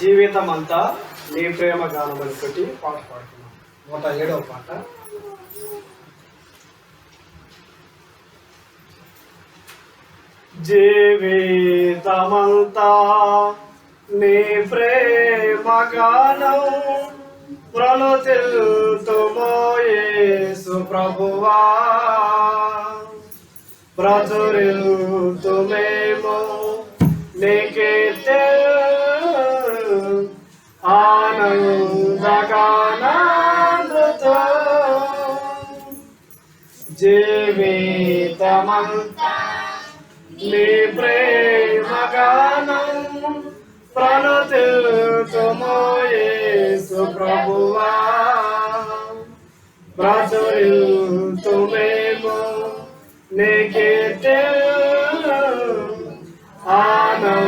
జీవితం అంతా నీ ప్రేమ గానం అనుకుంటే పాట పాడుతున్నాం. 107వ పాట. జీవితమంతా నీ ప్రేమ గానం ప్రనుతిల్తుమో యేసు ప్రభువా, ప్రచురిల్తుమేమో నీ కీర్తి ఆనందగానామృతం. జీవితమంతా నీ ప్రేమ గానం ప్రనుతిల్తుమో యేసు ప్రభువా, ప్రచురిల్తుమేమో నీ కీర్తి ఆనందగానామృతం.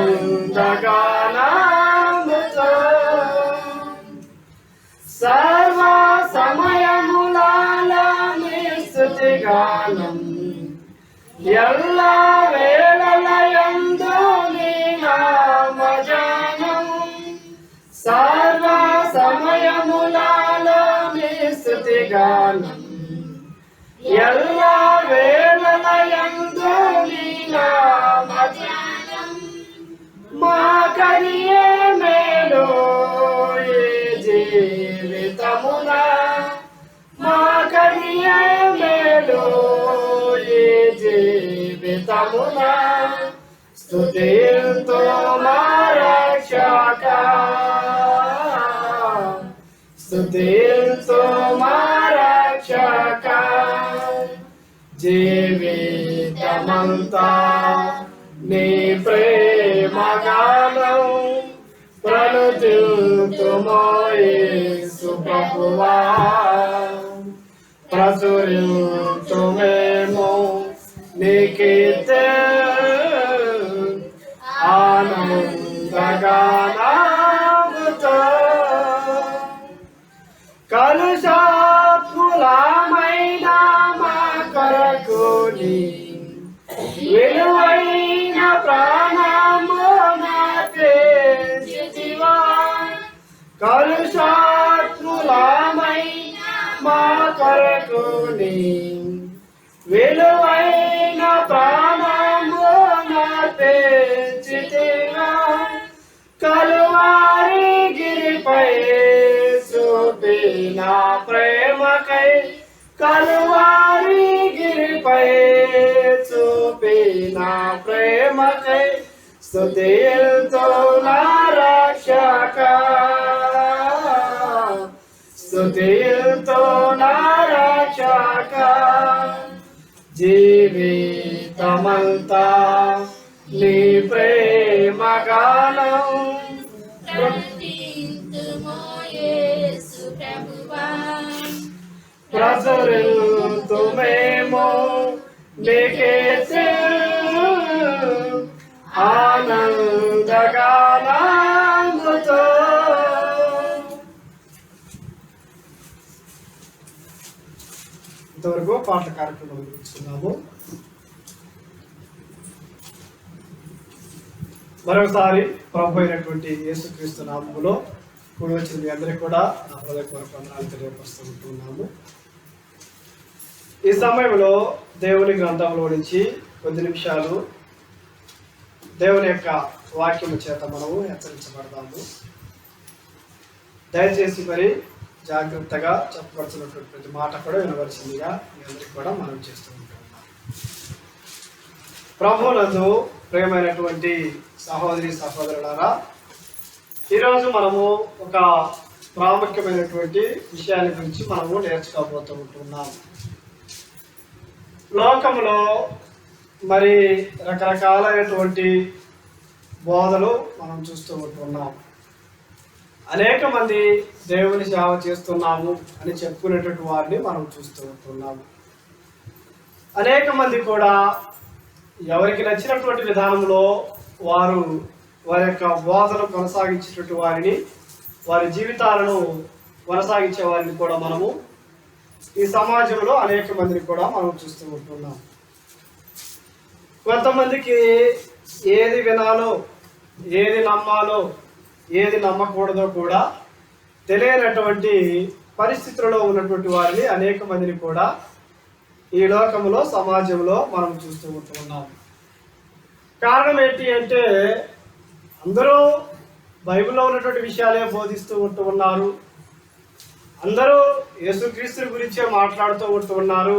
సర్వ సమయములలో నీ స్తుతి గానం, ఎల్ల వేళలయందు నీ నామగానం. సర్వ సమయములలో నీ స్తుతి గానం, ఎల్ల వేళలయందు నీ నామగానం. మా కనియే మేలు ఈ జీవితమున, మా కనియే మేలు ఈ జీవితమున. స్తుతింతు మా రక్షక, స్తుతింతు మా రక్షక. జీవితమంతా నీ ప్రేమ గానం ప్రనుతిల్తుమో యేసు ప్రభువా, ప్రచురిల్తుమేమో నీ కీర్తి ఆనందగానామృతం. కలుషాత్ములమైన మా కొరకు నీ విలువైన ప్రాణము నార్పించితివా. కలుషాత్ములమైన మా కొరకు నీ విలువైన ప్రాణము నార్పించితివా. కలువారి గిరిపై చూపిన ప్రేమకై, కలువారి గిరిపై చూపిన ప్రేమకై. స్తుతింతు నా రక్షక, స్తుతింతు నా రక్షక. జీవితమంతా నీ ప్రేమ గానం ప్రచురిల్తుమేమో నీ కీర్తి ఆనందగానామృతం. ఇంతవరకు పాటల కార్యక్రమం ముగించుకున్నాము. మరొకసారి ప్రభు అయినటువంటి యేసుక్రీస్తు నామములో కూడి వచ్చిన మీ అందరికీ కూడా నా హృదయపూర్వక వందనాలు తెలియపరుస్తున్నాము. ఈ సమయంలో దేవుని గ్రంథంలో నుంచి కొద్ది నిమిషాలు దేవుని యొక్క వాక్యము చేత మనము హెచ్చరించబడదాము. దయచేసి మరి జాగ్రత్తగా చెప్పవలసినటువంటి ప్రతి మాట కూడా వినవలసిందిగా మీ అందరికీ కూడా మనం చేస్తూ ఉంటున్నాం. ప్రభువునందు ప్రియమైనటువంటి సహోదరి సహోదరులారా, ఈరోజు మనము ఒక ప్రాముఖ్యమైనటువంటి విషయాన్ని గురించి మనము నేర్చుకోబోతూ ఉంటున్నాం. లోకంలో మరి రకరకాలైనటువంటి బోధలు మనం చూస్తూ ఉంటున్నాం. అనేక మంది దేవుని సేవ చేస్తున్నాము అని చెప్పుకునేటువంటి వారిని మనం చూస్తూ ఉంటున్నాము. అనేక మంది కూడా ఎవరికి నచ్చినటువంటి విధానంలో వారు వారి యొక్క బోధన కొనసాగించేటువంటి వారిని, వారి జీవితాలను కొనసాగించే వారిని కూడా మనము ఈ సమాజంలో అనేక మందిని కూడా మనం చూస్తూ ఉంటున్నాం. కొంతమందికి ఏది వినాలో, ఏది నమ్మాలో, ఏది నమ్మకూడదో కూడా తెలియనటువంటి పరిస్థితులలో ఉన్నటువంటి వారిని అనేక మందిని కూడా ఈ లోకంలో సమాజంలో మనం చూస్తూ ఉంటున్నాం. కారణం ఏంటి అంటే అందరూ బైబిల్లో ఉన్నటువంటి విషయాలే బోధిస్తూ ఉంటున్నారు. అందరూ యేసుక్రీస్తు గురించే మాట్లాడుతూ ఉంటున్నారు.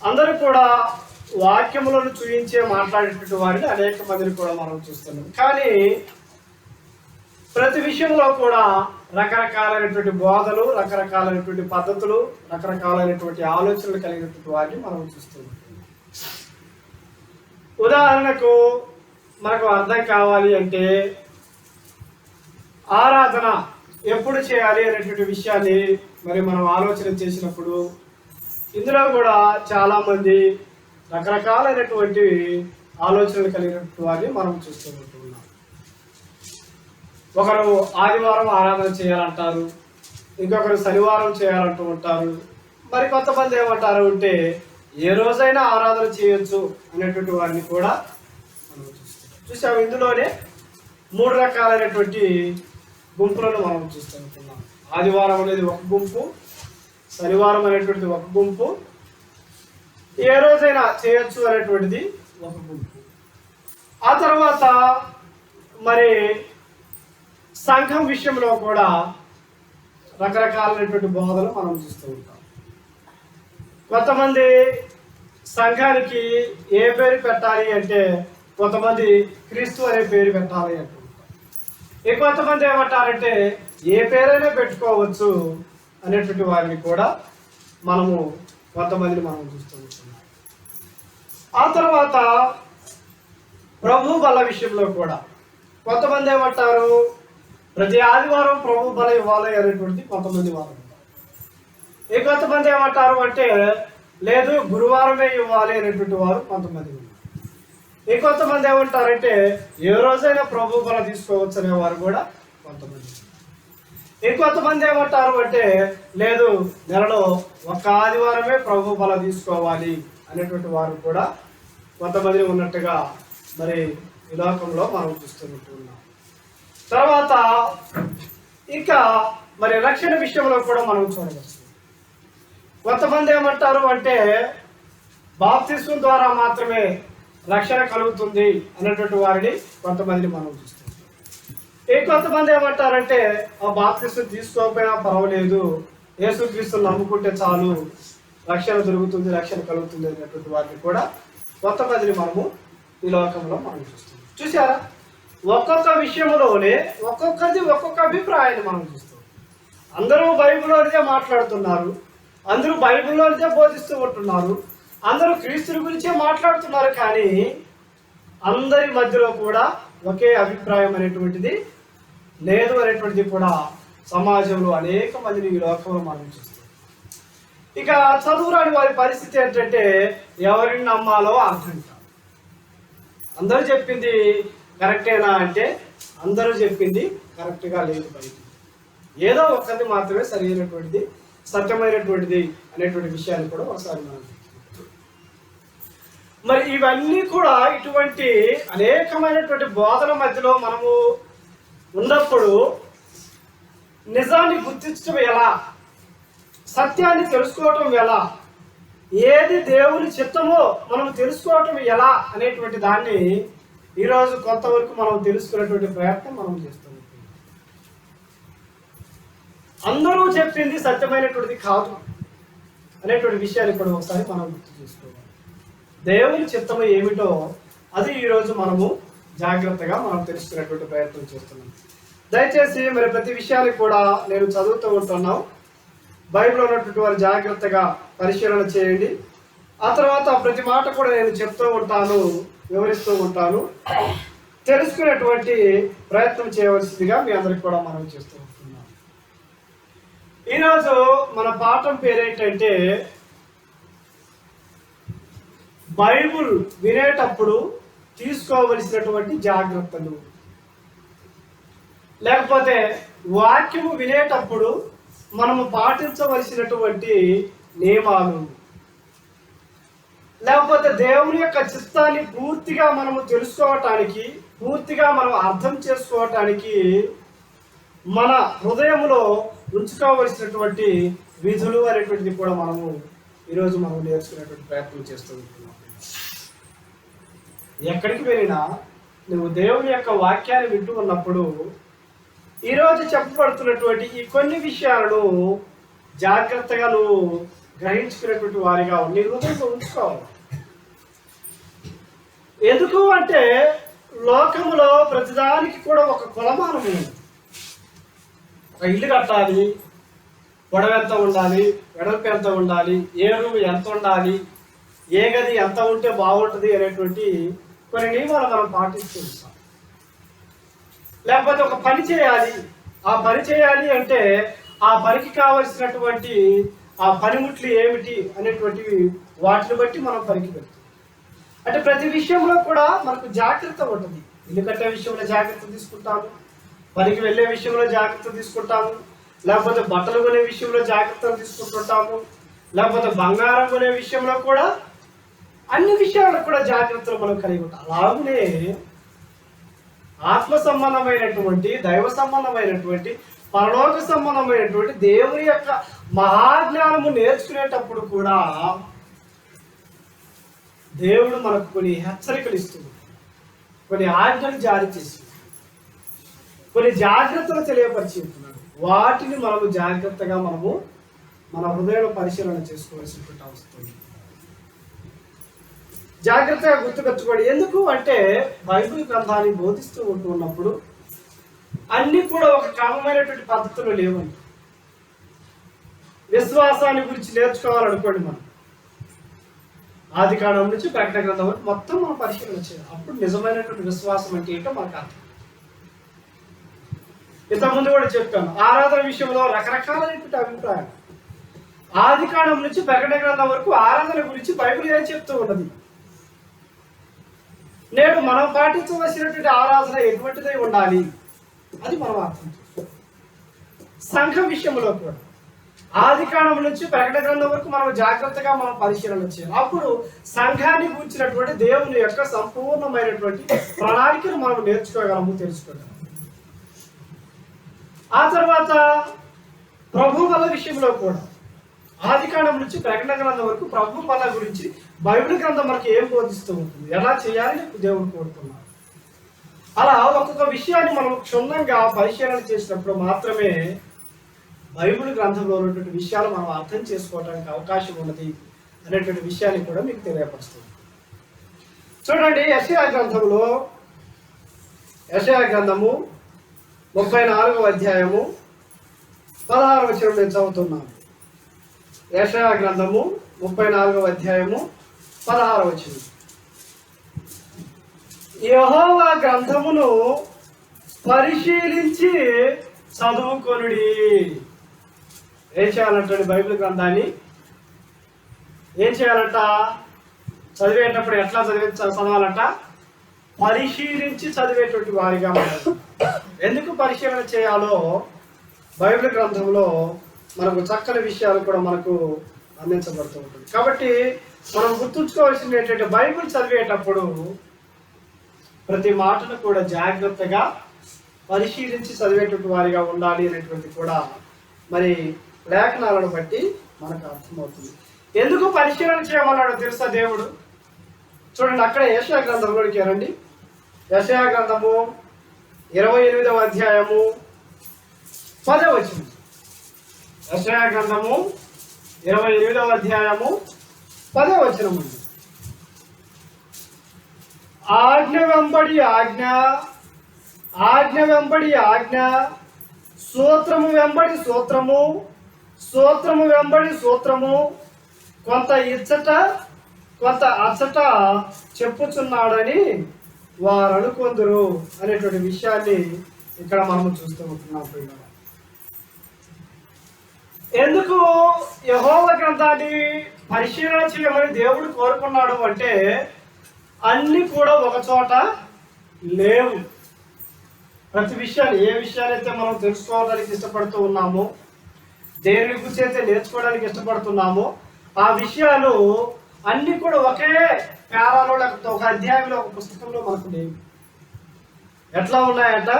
అందరూ కూడా వాక్యములను చూయించే మాట్లాడేటువంటి వారిని అనేక మందిని కూడా మనం చూస్తున్నాం. కానీ ప్రతి విషయంలో కూడా రకరకాలైనటువంటి బోధలు, రకరకాలైనటువంటి పద్ధతులు, రకరకాలైనటువంటి ఆలోచనలు కలిగినటువంటి వారిని మనం చూస్తున్నాం. ఉదాహరణకు మనకు అర్థం కావాలి అంటే ఆరాధన ఎప్పుడు చేయాలి అనేటువంటి విషయాన్ని మరి మనం ఆలోచన చేసినప్పుడు ఇందులో కూడా చాలామంది రకరకాలైనటువంటి ఆలోచనలు కలిగినటువంటి వారిని మనం చూస్తూ ఉంటున్నాం. ఒకరు ఆదివారం ఆరాధన చేయాలంటారు, ఇంకొకరు శనివారం చేయాలంటూ ఉంటారు. మరి కొంతమంది ఏమంటారు అంటే ఏ రోజైనా ఆరాధన చేయొచ్చు అనేటువంటి వారిని కూడా మనం చూసాము. ఇందులోనే 3 రకాలైనటువంటి గుంపులను మనం చూస్తూ ఉంటున్నాం. ఆదివారం అనేది ఒక గుంపు, శనివారం అనేటువంటిది ఒక గుంపు, ఏ రోజైనా చేయొచ్చు అనేటువంటిది ఒక గుంపు. ఆ తర్వాత మరి సంఘం విషయంలో కూడా రకరకాలైనటువంటి బోధలు మనం చూస్తూ ఉంటాం. కొంతమంది సంఘానికి ఏ పేరు పెట్టాలి అంటే కొంతమంది క్రీస్తు అనే పేరు పెట్టాలి అంటుంటారు. కొంతమంది ఏమంటారంటే ఏ పేరైనా పెట్టుకోవచ్చు అనేటువంటి వారిని కూడా మనము కొంతమందిని మనం చూస్తూ ఉంటున్నాం. ఆ తర్వాత ప్రభు బల విషయంలో కూడా కొంతమంది ఏమంటారు ప్రతి ఆదివారం ప్రభు బల ఇవ్వాలి అనేటువంటిది కొంతమంది వాళ్ళు. కొంతమంది ఏమంటారు అంటే లేదు గురువారమే ఇవ్వాలి అనేటువంటి వారు కొంతమంది ఉన్నారు. కొంతమంది ఏమంటారంటే ఏ రోజైనా ప్రభు బల తీసుకోవచ్చు అనేవారు కూడా కొంతమంది. కొంతమంది ఏమంటారు అంటే లేదు నెలలో ఒక ఆదివారమే ప్రభు బల తీసుకోవాలి అనేటువంటి వారు కూడా కొంతమంది ఉన్నట్టుగా మరి ఈ లోకంలో మనం చూస్తుంటున్నాం. తర్వాత ఇంకా మరి రక్షణ విషయంలో కూడా మనం చూడవచ్చు. కొంతమంది ఏమంటారు అంటే బాప్తిస్మం ద్వారా మాత్రమే రక్షణ కలుగుతుంది అనేటువంటి వారిని కొంతమందిని మనం చూస్తాం. కొంతమంది ఏమంటారంటే ఆ బాప్తిస్మం తీసుకోకపోయినా పర్వాలేదు, యేసుక్రీస్తుని నమ్ముకుంటే చాలు రక్షణ దొరుకుతుంది, రక్షణ కలుగుతుంది అనేటువంటి వారిని కూడా కొంతమందిని మనము ఈ లోకంలో మనం చూస్తాం. చూసారా, ఒక్కొక్క విషయంలోనే ఒక్కొక్కది ఒక్కొక్క అభిప్రాయాన్ని మనం చూస్తాం. అందరూ బైబిల్లోనిదే మాట్లాడుతున్నారు, అందరూ బైబిల్లోనిదే బోధిస్తూ ఉంటున్నారు, అందరూ క్రీస్తుని గురించే మాట్లాడుతున్నారు. కానీ అందరి మధ్యలో కూడా ఒకే అభిప్రాయం అనేటువంటిది లేదు అనేటువంటిది కూడా సమాజంలో అనేక మందిని ఈ లోకంలో మనం చూస్తాం. ఇక చదువురాని వారి పరిస్థితి ఏంటంటే ఎవరిని నమ్మాలో అర్థం కాదు. అందరూ చెప్పింది కరెక్టేనా అంటే అందరూ చెప్పింది కరెక్ట్గా లేదు. బయట ఏదో ఒక్కది మాత్రమే సరైనటువంటిది, సత్యమైనటువంటిది అనేటువంటి విషయాన్ని కూడా ఒకసారి మనం మరి ఇవన్నీ కూడా ఇటువంటి అనేకమైనటువంటి బోధన మధ్యలో మనము ఉన్నప్పుడు నిజాన్ని గుర్తించడం ఎలా, సత్యాన్ని తెలుసుకోవటం ఎలా, ఏది దేవుని చిత్తమో మనం తెలుసుకోవటం ఎలా అనేటువంటి దాన్ని ఈరోజు కొంతవరకు మనం తెలుసుకునేటువంటి ప్రయత్నం మనం చేస్తున్నాం. అందరూ చెప్పింది సత్యమైనటువంటిది కాదు అనేటువంటి విషయాన్ని కూడా ఒకసారి మనం గుర్తు చేసుకోవాలి. దేవుని చిత్తము ఏమిటో అది ఈరోజు మనము జాగ్రత్తగా మనం తెలుసుకునేటువంటి ప్రయత్నం చేస్తున్నాం. దయచేసి మరి ప్రతి విషయాన్ని కూడా నేను చదువుతూ ఉంటున్నాం. బైబిల్లో ఉన్నటువంటి వారు జాగ్రత్తగా పరిశీలన చేయండి. ఆ తర్వాత ప్రతి మాట కూడా నేను చెప్తూ ఉంటాను, వివరిస్తూ ఉంటాను. తెలుసుకునేటువంటి ప్రయత్నం చేయవలసిందిగా మీ అందరికి కూడా మనం చేస్తూ ఉంటున్నాం. ఈరోజు మన పాఠం పేరేంటంటే బైబుల్ వినేటప్పుడు తీసుకోవలసినటువంటి జాగ్రత్తలు, లేకపోతే వాక్యము వినేటప్పుడు మనము పాటించవలసినటువంటి నియమాలు, లేకపోతే దేవుని యొక్క చిత్తాన్ని పూర్తిగా మనము తెలుసుకోవటానికి, పూర్తిగా మనం అర్థం చేసుకోవటానికి మన హృదయంలో ఉంచుకోవలసినటువంటి విధులు అనేటువంటిది కూడా మనము ఈరోజు మనం నేర్చుకునేటువంటి ప్రయత్నం చేస్తూ ఉంటున్నాం. ఎక్కడికి వెళ్ళినా నువ్వు దేవుని యొక్క వాక్యాన్ని వింటూ ఉన్నప్పుడు ఈరోజు చెప్పబడుతున్నటువంటి ఈ కొన్ని విషయాలను జాగ్రత్తగా నువ్వు గ్రహించుకునేటువంటి వారిగా నీ హృదయంలో ఉంచుకోవాలి. ఎందుకు అంటే లోకములో ప్రతిదానికి కూడా ఒక కొలమానం ఉంది. ఒక ఇల్లు కట్టాలి, పొడవు ఎంత ఉండాలి, వెడల్పు ఎంత ఉండాలి, ఏ రూమ్ ఎంత ఉండాలి, ఏ గది ఎంత ఉంటే బాగుంటుంది అనేటువంటి కొన్ని నియమాలు మనం పాటిస్తూ ఉంటాం. లేకపోతే ఒక పని చేయాలి, ఆ పని చేయాలి అంటే ఆ పనికి కావలసినటువంటి ఆ పనిముట్లు ఏమిటి అనేటువంటివి వాటిని బట్టి మనం పనికి పెడతాం. అంటే ప్రతి విషయంలో కూడా మనకు జాగ్రత్త ఉంటుంది. ఇల్లు కట్టే విషయంలో జాగ్రత్త తీసుకుంటాము, పనికి వెళ్ళే విషయంలో జాగ్రత్త తీసుకుంటాము, లేకపోతే బట్టలు కొనే విషయంలో జాగ్రత్తలు తీసుకుంటుంటాము, లేకపోతే బంగారం కొనే విషయంలో కూడా అన్ని విషయాల్లో కూడా జాగ్రత్తలు మనం కలిగి ఉంటాం. అలాగనే ఆత్మ సంబంధమైనటువంటి, దైవ సంబంధమైనటువంటి, పరలోక సంబంధమైనటువంటి దేవుని యొక్క మహాజ్ఞానము నేర్చుకునేటప్పుడు కూడా దేవుడు మనకు కొన్ని హెచ్చరికలు ఇస్తుంది, కొన్ని ఆజ్ఞలు జారీ చేసి, కొన్ని జాగ్రత్తలు తెలియపరిచి ఉంటున్నాడు. వాటిని మనము జాగ్రత్తగా మన హృదయంలో పరిశీలన చేసుకోవాల్సినటువంటి అవసరం. జాగ్రత్తగా గుర్తుపెట్టుకోండి. ఎందుకు అంటే బైబిల్ గ్రంథాన్ని బోధిస్తూ ఉంటున్నప్పుడు అన్ని కూడా ఒక క్రమమైనటువంటి పద్ధతులు లేవండి. విశ్వాసాన్ని గురించి నేర్చుకోవాలనుకోండి, మనం ఆది కాండం నుంచి ప్రకటన గ్రంథం వరకు మొత్తం మనం పరిశీలన చేయాలి. అప్పుడు నిజమైనటువంటి విశ్వాసం అంటే ఏంటో మనకు అర్థం. ఇంతకుముందు కూడా చెప్పాను, ఆరాధన విషయంలో రకరకాలైనటువంటి అభిప్రాయం. ఆది కాండం నుంచి ప్రకటన గ్రంథం వరకు ఆరాధన గురించి బైబిల్ ఏం చెప్తూ ఉన్నది. నేడు మనం పాటించవలసినటువంటి ఆరాధన ఎటువంటిదై ఉండాలి అది మనం అర్థం చేసుకోవాలి. సంఘం విషయంలో కూడా ఆది కాండం నుంచి ప్రకటన గ్రంథం వరకు మనం జాగ్రత్తగా మనం పరిశీలన చేయాలి. అప్పుడు సంఘాన్ని గురించినటువంటి దేవుని యొక్క సంపూర్ణమైనటువంటి ప్రణాళికను మనం నేర్చుకోగలము, తెలుసుకోగలము. ఆ తర్వాత ప్రభు బల విషయంలో కూడా ఆది కాండం నుంచి ప్రకటన గ్రంథం వరకు ప్రభు బల గురించి బైబిల్ గ్రంథం మనకి ఏం బోధిస్తూ ఉంటుంది, ఎలా చేయాలని దేవుడు కోరుతున్నారు. అలా ఒక్కొక్క విషయాన్ని మనం క్షుణ్ణంగా పరిశీలన చేసినప్పుడు మాత్రమే బైబిల్ గ్రంథంలో ఉన్నటువంటి విషయాలు మనం అర్థం చేసుకోవడానికి అవకాశం ఉన్నది అనేటువంటి విషయాన్ని కూడా మీకు తెలియపరుస్తుంది. చూడండి, యెషయా గ్రంథము 34వ అధ్యాయము 16వ వచనం నేను చదువుతున్నాను. యెషయా గ్రంథము 34వ అధ్యాయము 16వ వచనం. యెహోవా గ్రంథమును పరిశీలించి చదువుకొనుడి. ఏం చేయాలంటే బైబిల్ గ్రంథాన్ని ఏం చేయాలంట? చదివేటప్పుడు ఎట్లా చదవాలంట? పరిశీలించి చదివేటువంటి వారిగా ఉండాలి. ఎందుకు పరిశీలన చేయాలో బైబిల్ గ్రంథంలో మనకు చక్కని విషయాలు కూడా మనకు అందించబడుతూ ఉంటుంది. కాబట్టి మనం గుర్తుంచుకోవాల్సింది ఏంటంటే బైబిల్ చదివేటప్పుడు ప్రతి మాటను కూడా జాగ్రత్తగా పరిశీలించి చదివేటువంటి వారిగా ఉండాలి అనేటువంటి కూడా మరి లేఖనాలను బట్టి మనకు అర్థమవుతుంది. ఎందుకు పరిశీలన చేయమన్నాడో తెలుసా దేవుడు? చూడండి, అక్కడ యెషయా గ్రంథంలోకి రండి. యెషయా గ్రంథము 28వ అధ్యాయము 10వ వచనం. యెషయా గ్రంథము 28వ అధ్యాయము 10వ వచనం. ఆజ్ఞ వెంబడి ఆజ్ఞ, ఆజ్ఞ వెంబడి ఆజ్ఞ, సూత్రము వెంబడి సూత్రము, సూత్రము వెంబడి సూత్రము, కొంత ఇచ్చట కొంత అచ్చట చెప్పుచున్నాడని వారు అనుకొందురు అనేటువంటి విషయాన్ని ఇక్కడ మనం చూస్తూ ఉంటున్నాం. ఎందుకు యెహోవా గ్రంథాన్ని పరిశీలన చేయమని దేవుడు కోరుకున్నాడు అంటే అన్ని కూడా ఒక చోట లేవు. ప్రతి విషయాన్ని, ఏ విషయాలైతే మనం తెలుసుకోవడానికి ఇష్టపడుతూ ఉన్నామో, దేని గురించి అయితే నేర్చుకోవడానికి ఇష్టపడుతున్నామో ఆ విషయాలు అన్ని కూడా ఒకే పేరాలో, లేకపోతే ఒక అధ్యాయంలో, ఒక పుస్తకంలో మనకు లేవు. ఎట్లా ఉన్నాయట?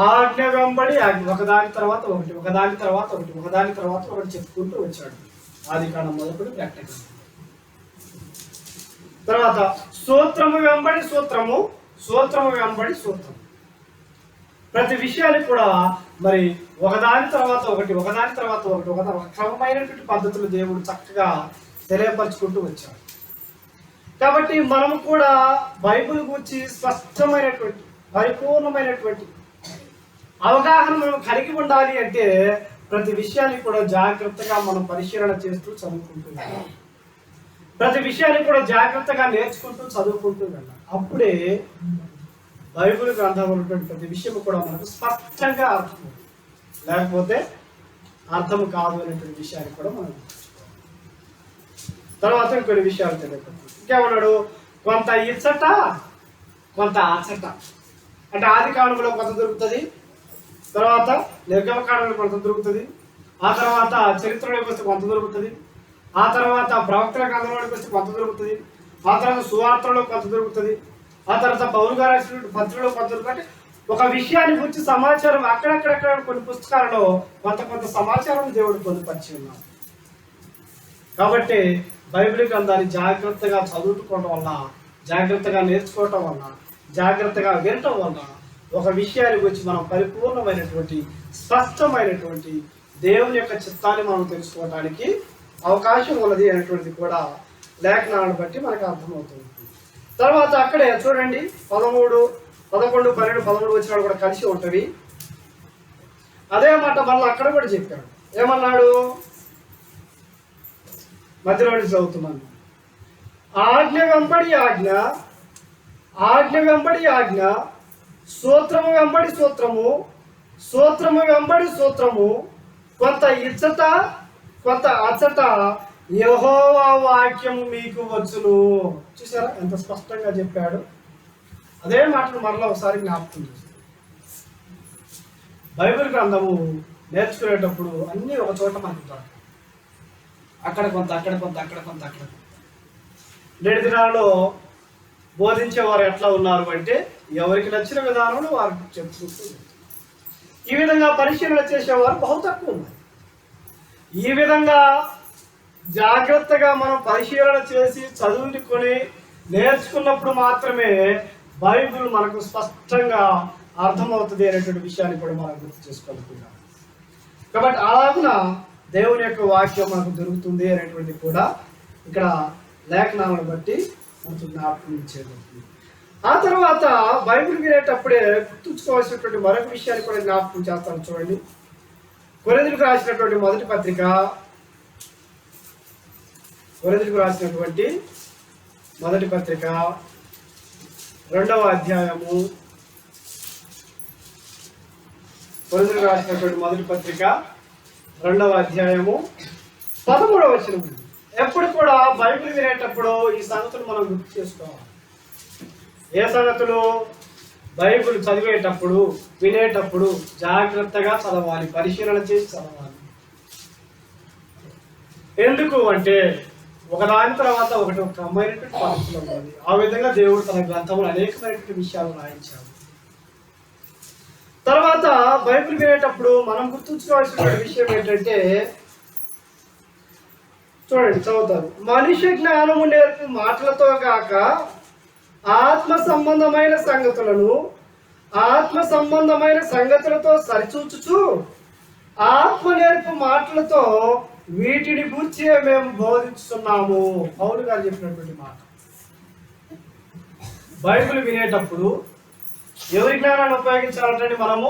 ఆజ్ఞ వెంబడి ఒకదాని తర్వాత ఒకటి, ఒకదాని తర్వాత ఒకటి, ఒకదాని తర్వాత ఒకటి చెప్పుకుంటూ వచ్చాడు. ఆదికాండం మొదలుకొని ప్రకటన. తర్వాత సూత్రము వెంబడి సూత్రము, సూత్రము వెంబడి సూత్రము. ప్రతి విషయాన్ని కూడా మరి ఒకదాని తర్వాత ఒకటి, ఒకదాని తర్వాత ఒకటి, ఒక క్రమమైనటువంటి పద్ధతులు దేవుడు చక్కగా తెలియపరుచుకుంటూ వచ్చాడు. కాబట్టి మనము కూడా బైబిల్ గురించి స్పష్టమైనటువంటి పరిపూర్ణమైనటువంటి అవగాహన మనం కలిగి ఉండాలి అంటే ప్రతి విషయాన్ని కూడా జాగ్రత్తగా మనం పరిశీలన చేస్తూ చదువుకుంటూ వెళ్ళాలి. ప్రతి విషయాన్ని కూడా జాగ్రత్తగా నేర్చుకుంటూ చదువుకుంటూ వెళ్ళాలి. అప్పుడే బైబిల్ గ్రంథంలో ఉన్నటువంటి ప్రతి విషయం కూడా మనకు స్పష్టంగా అర్థం, లేకపోతే అర్థం కాదు అనేటువంటి విషయాన్ని కూడా మనం తర్వాత కొన్ని విషయాలు తెలియకపోతే ఇంకేమన్నాడు? కొంత ఇచ్చట కొంత అచ్చట. అంటే ఆదికాండంలో కొంత దొరుకుతుంది, తర్వాత నిర్గమకాండంలో కొంత దొరుకుతుంది, ఆ తర్వాత చరిత్రలోకి వస్తే కొంత దొరుకుతుంది, ఆ తర్వాత ప్రవక్తల గ్రంథంలోకి వస్తే కొంత దొరుకుతుంది, ఆ తర్వాత సువార్తలో కొంత దొరుకుతుంది, ఆ తర్వాత పౌలు గారు రాసినటువంటి పత్రికలో కొంత దొరుకుతుంది. ఒక విషయాన్ని గురించి సమాచారం అక్కడక్కడక్కడ కొన్ని పుస్తకాలలో కొంత కొంత సమాచారం దేవుడు పొందుపరిచి ఉన్నాడు. కాబట్టి బైబిల్ గ్రంథాన్ని జాగ్రత్తగా చదువుకోవడం వల్ల, జాగ్రత్తగా నేర్చుకోవటం వల్ల, జాగ్రత్తగా వినటం వల్ల ఒక విషయాన్ని గురించి మనం పరిపూర్ణమైనటువంటి స్పష్టమైనటువంటి దేవుని యొక్క చిత్తాన్ని మనం తెలుసుకోవడానికి అవకాశం ఉన్నది అనేటువంటిది కూడా లేఖనాలను బట్టి మనకు అర్థమవుతుంది. తర్వాత అక్కడే చూడండి 13, 11, 12, 13 వచ్చినాడు కూడా కలిసి ఉంటవి. అదే మాట మళ్ళీ అక్కడ కూడా చెప్పాడు. ఏమన్నాడు? మధ్యలో చదువుతున్నాను. ఆజ్ఞ వెంబడి ఆజ్ఞ, ఆజ్ఞ వెంబడి ఆజ్ఞ, సూత్రము వెంబడి సూత్రము, సూత్రము వెంబడి సూత్రము, కొంత ఇచ్చట కొంత అచ్చట యెహోవా వాక్యము మీకు వచ్చును. చూసారా ఎంత స్పష్టంగా చెప్పాడు? అదే మాటను మరలా ఒకసారి జ్ఞాపకం చేస్తాం. బైబిల్ గ్రంథము నేర్చుకునేటప్పుడు అన్నీ ఒక చోట మనకు దొరకదు. అక్కడ కొంత, అక్కడ కొంత, అక్కడ కొంత, అక్కడ కొంత. నేటి దినాల్లో బోధించేవారు ఎట్లా ఉన్నారు అంటే ఎవరికి నచ్చిన విధానంలో వారికి చెప్పుకుంటూ ఈ విధంగా పరిశీలన చేసేవారు బహు తక్కువ ఉన్నారు. ఈ విధంగా జాగ్రత్తగా మనం పరిశీలన చేసి చదువుకొని నేర్చుకున్నప్పుడు మాత్రమే బైబిల్ మనకు స్పష్టంగా అర్థమవుతుంది అనేటువంటి విషయాన్ని కూడా మనం గుర్తు చేసుకోవాలనుకుంటాం. కాబట్టి అలాగున దేవుని యొక్క వాక్యం మనకు దొరుకుతుంది అనేటువంటి కూడా ఇక్కడ లేఖనాలను బట్టి మనకు జ్ఞాపకం ఇచ్చేది. ఆ తర్వాత బైబిల్ వినేటప్పుడే గుర్తుంచుకోవాల్సినటువంటి మరొక విషయాన్ని కూడా జ్ఞాపకం చేస్తాను. చూడండి, కొరింథీయులకు రాసినటువంటి మొదటి పత్రిక, కొరింథీయులకు రాసినటువంటి మొదటి పత్రిక 2వ అధ్యాయము, కొరింథీయులకు రాసినటువంటి మొదటి పత్రిక 2వ అధ్యాయము 13వ వచనం. ఎప్పుడు కూడా బైబిల్ వినేటప్పుడు ఈ సంగతులు మనం గుర్తు చేసుకోవాలి. ఏ సంగతులు? బైబిల్ చదివేటప్పుడు, వినేటప్పుడు జాగ్రత్తగా చదవాలి, పరిశీలన చేసి చదవాలి. ఎందుకు అంటే ఒకదాని తర్వాత ఒకటి ఒక క్రమమైనటువంటి పద్ధతిలో ఉంది. ఆ విధంగా దేవుడు తన గ్రంథంలో అనేకమైనటువంటి విషయాలు రాయించాడు. తర్వాత బైబిల్ వినేటప్పుడు మనం గుర్తుంచుకోవాల్సిన విషయం ఏంటంటే, చూడండి చదువుతారు. మనిషి జ్ఞానము నేర్పు మాటలతో కాక ఆత్మ సంబంధమైన సంగతులను ఆత్మ సంబంధమైన సంగతులతో సరిచూచుచు ఆత్మ నేర్పు మాటలతో వీటిని గూర్చి మేము బోధిస్తున్నాము. పౌలు గారు చెప్పినటువంటి మాట. బైబిల్ వినేటప్పుడు ఎవరి జ్ఞానాన్ని ఉపయోగించాలంటే మనము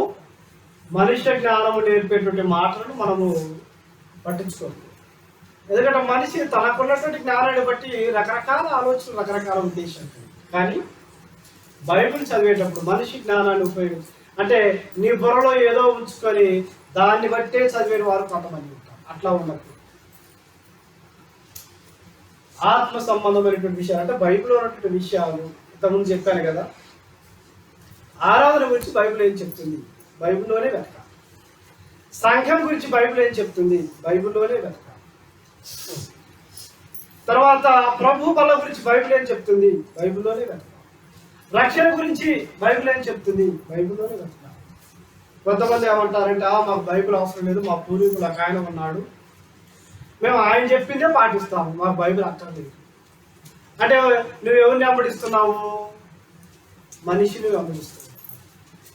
మనుష్య జ్ఞానము నేర్పేటువంటి మాటలను మనము పట్టించుకోవాలి. ఎందుకంటే మనిషి తనకున్నటువంటి జ్ఞానాన్ని బట్టి రకరకాల ఆలోచనలు, రకరకాల ఉద్దేశాలు. కానీ బైబిల్ చదివేటప్పుడు మనిషి జ్ఞానాన్ని ఉపయోగించి, అంటే నీ బుర్రలో ఏదో ఉంచుకొని దాన్ని బట్టే చదివే వారు కొంతమంది ఉంటారు. అట్లా ఉన్నప్పుడు ఆత్మ సంబంధమైనటువంటి విషయాలు, అంటే బైబిల్లో ఉన్నటువంటి విషయాలు ఇంతకుముందు చెప్పాను కదా. ఆరాధన గురించి బైబిల్ ఏం చెప్తుంది? బైబిల్లోనే వెతకాలి. సంఘం గురించి బైబిల్ ఏం చెప్తుంది? బైబిల్లోనే వెతకాలి. తర్వాత ప్రభు బల గురించి బైబిల్ ఏం చెప్తుంది? బైబిల్లోనే వెతకాలి. రక్షణ గురించి బైబిల్ ఏం చెప్తుంది? బైబిల్లోనే వెళ్తున్నారు. కొంతమంది ఏమంటారంటే మాకు బైబిల్ అవసరం లేదు, మా పూర్వీకులు ఒక ఆయన ఉన్నాడు, మేము ఆయన చెప్పిందే పాటిస్తాము, మాకు బైబిల్ అక్కర్లేదు. అంటే నువ్వు ఎవరిని వెంబడిస్తున్నావు? మనిషిని వెంబడిస్తున్నావు.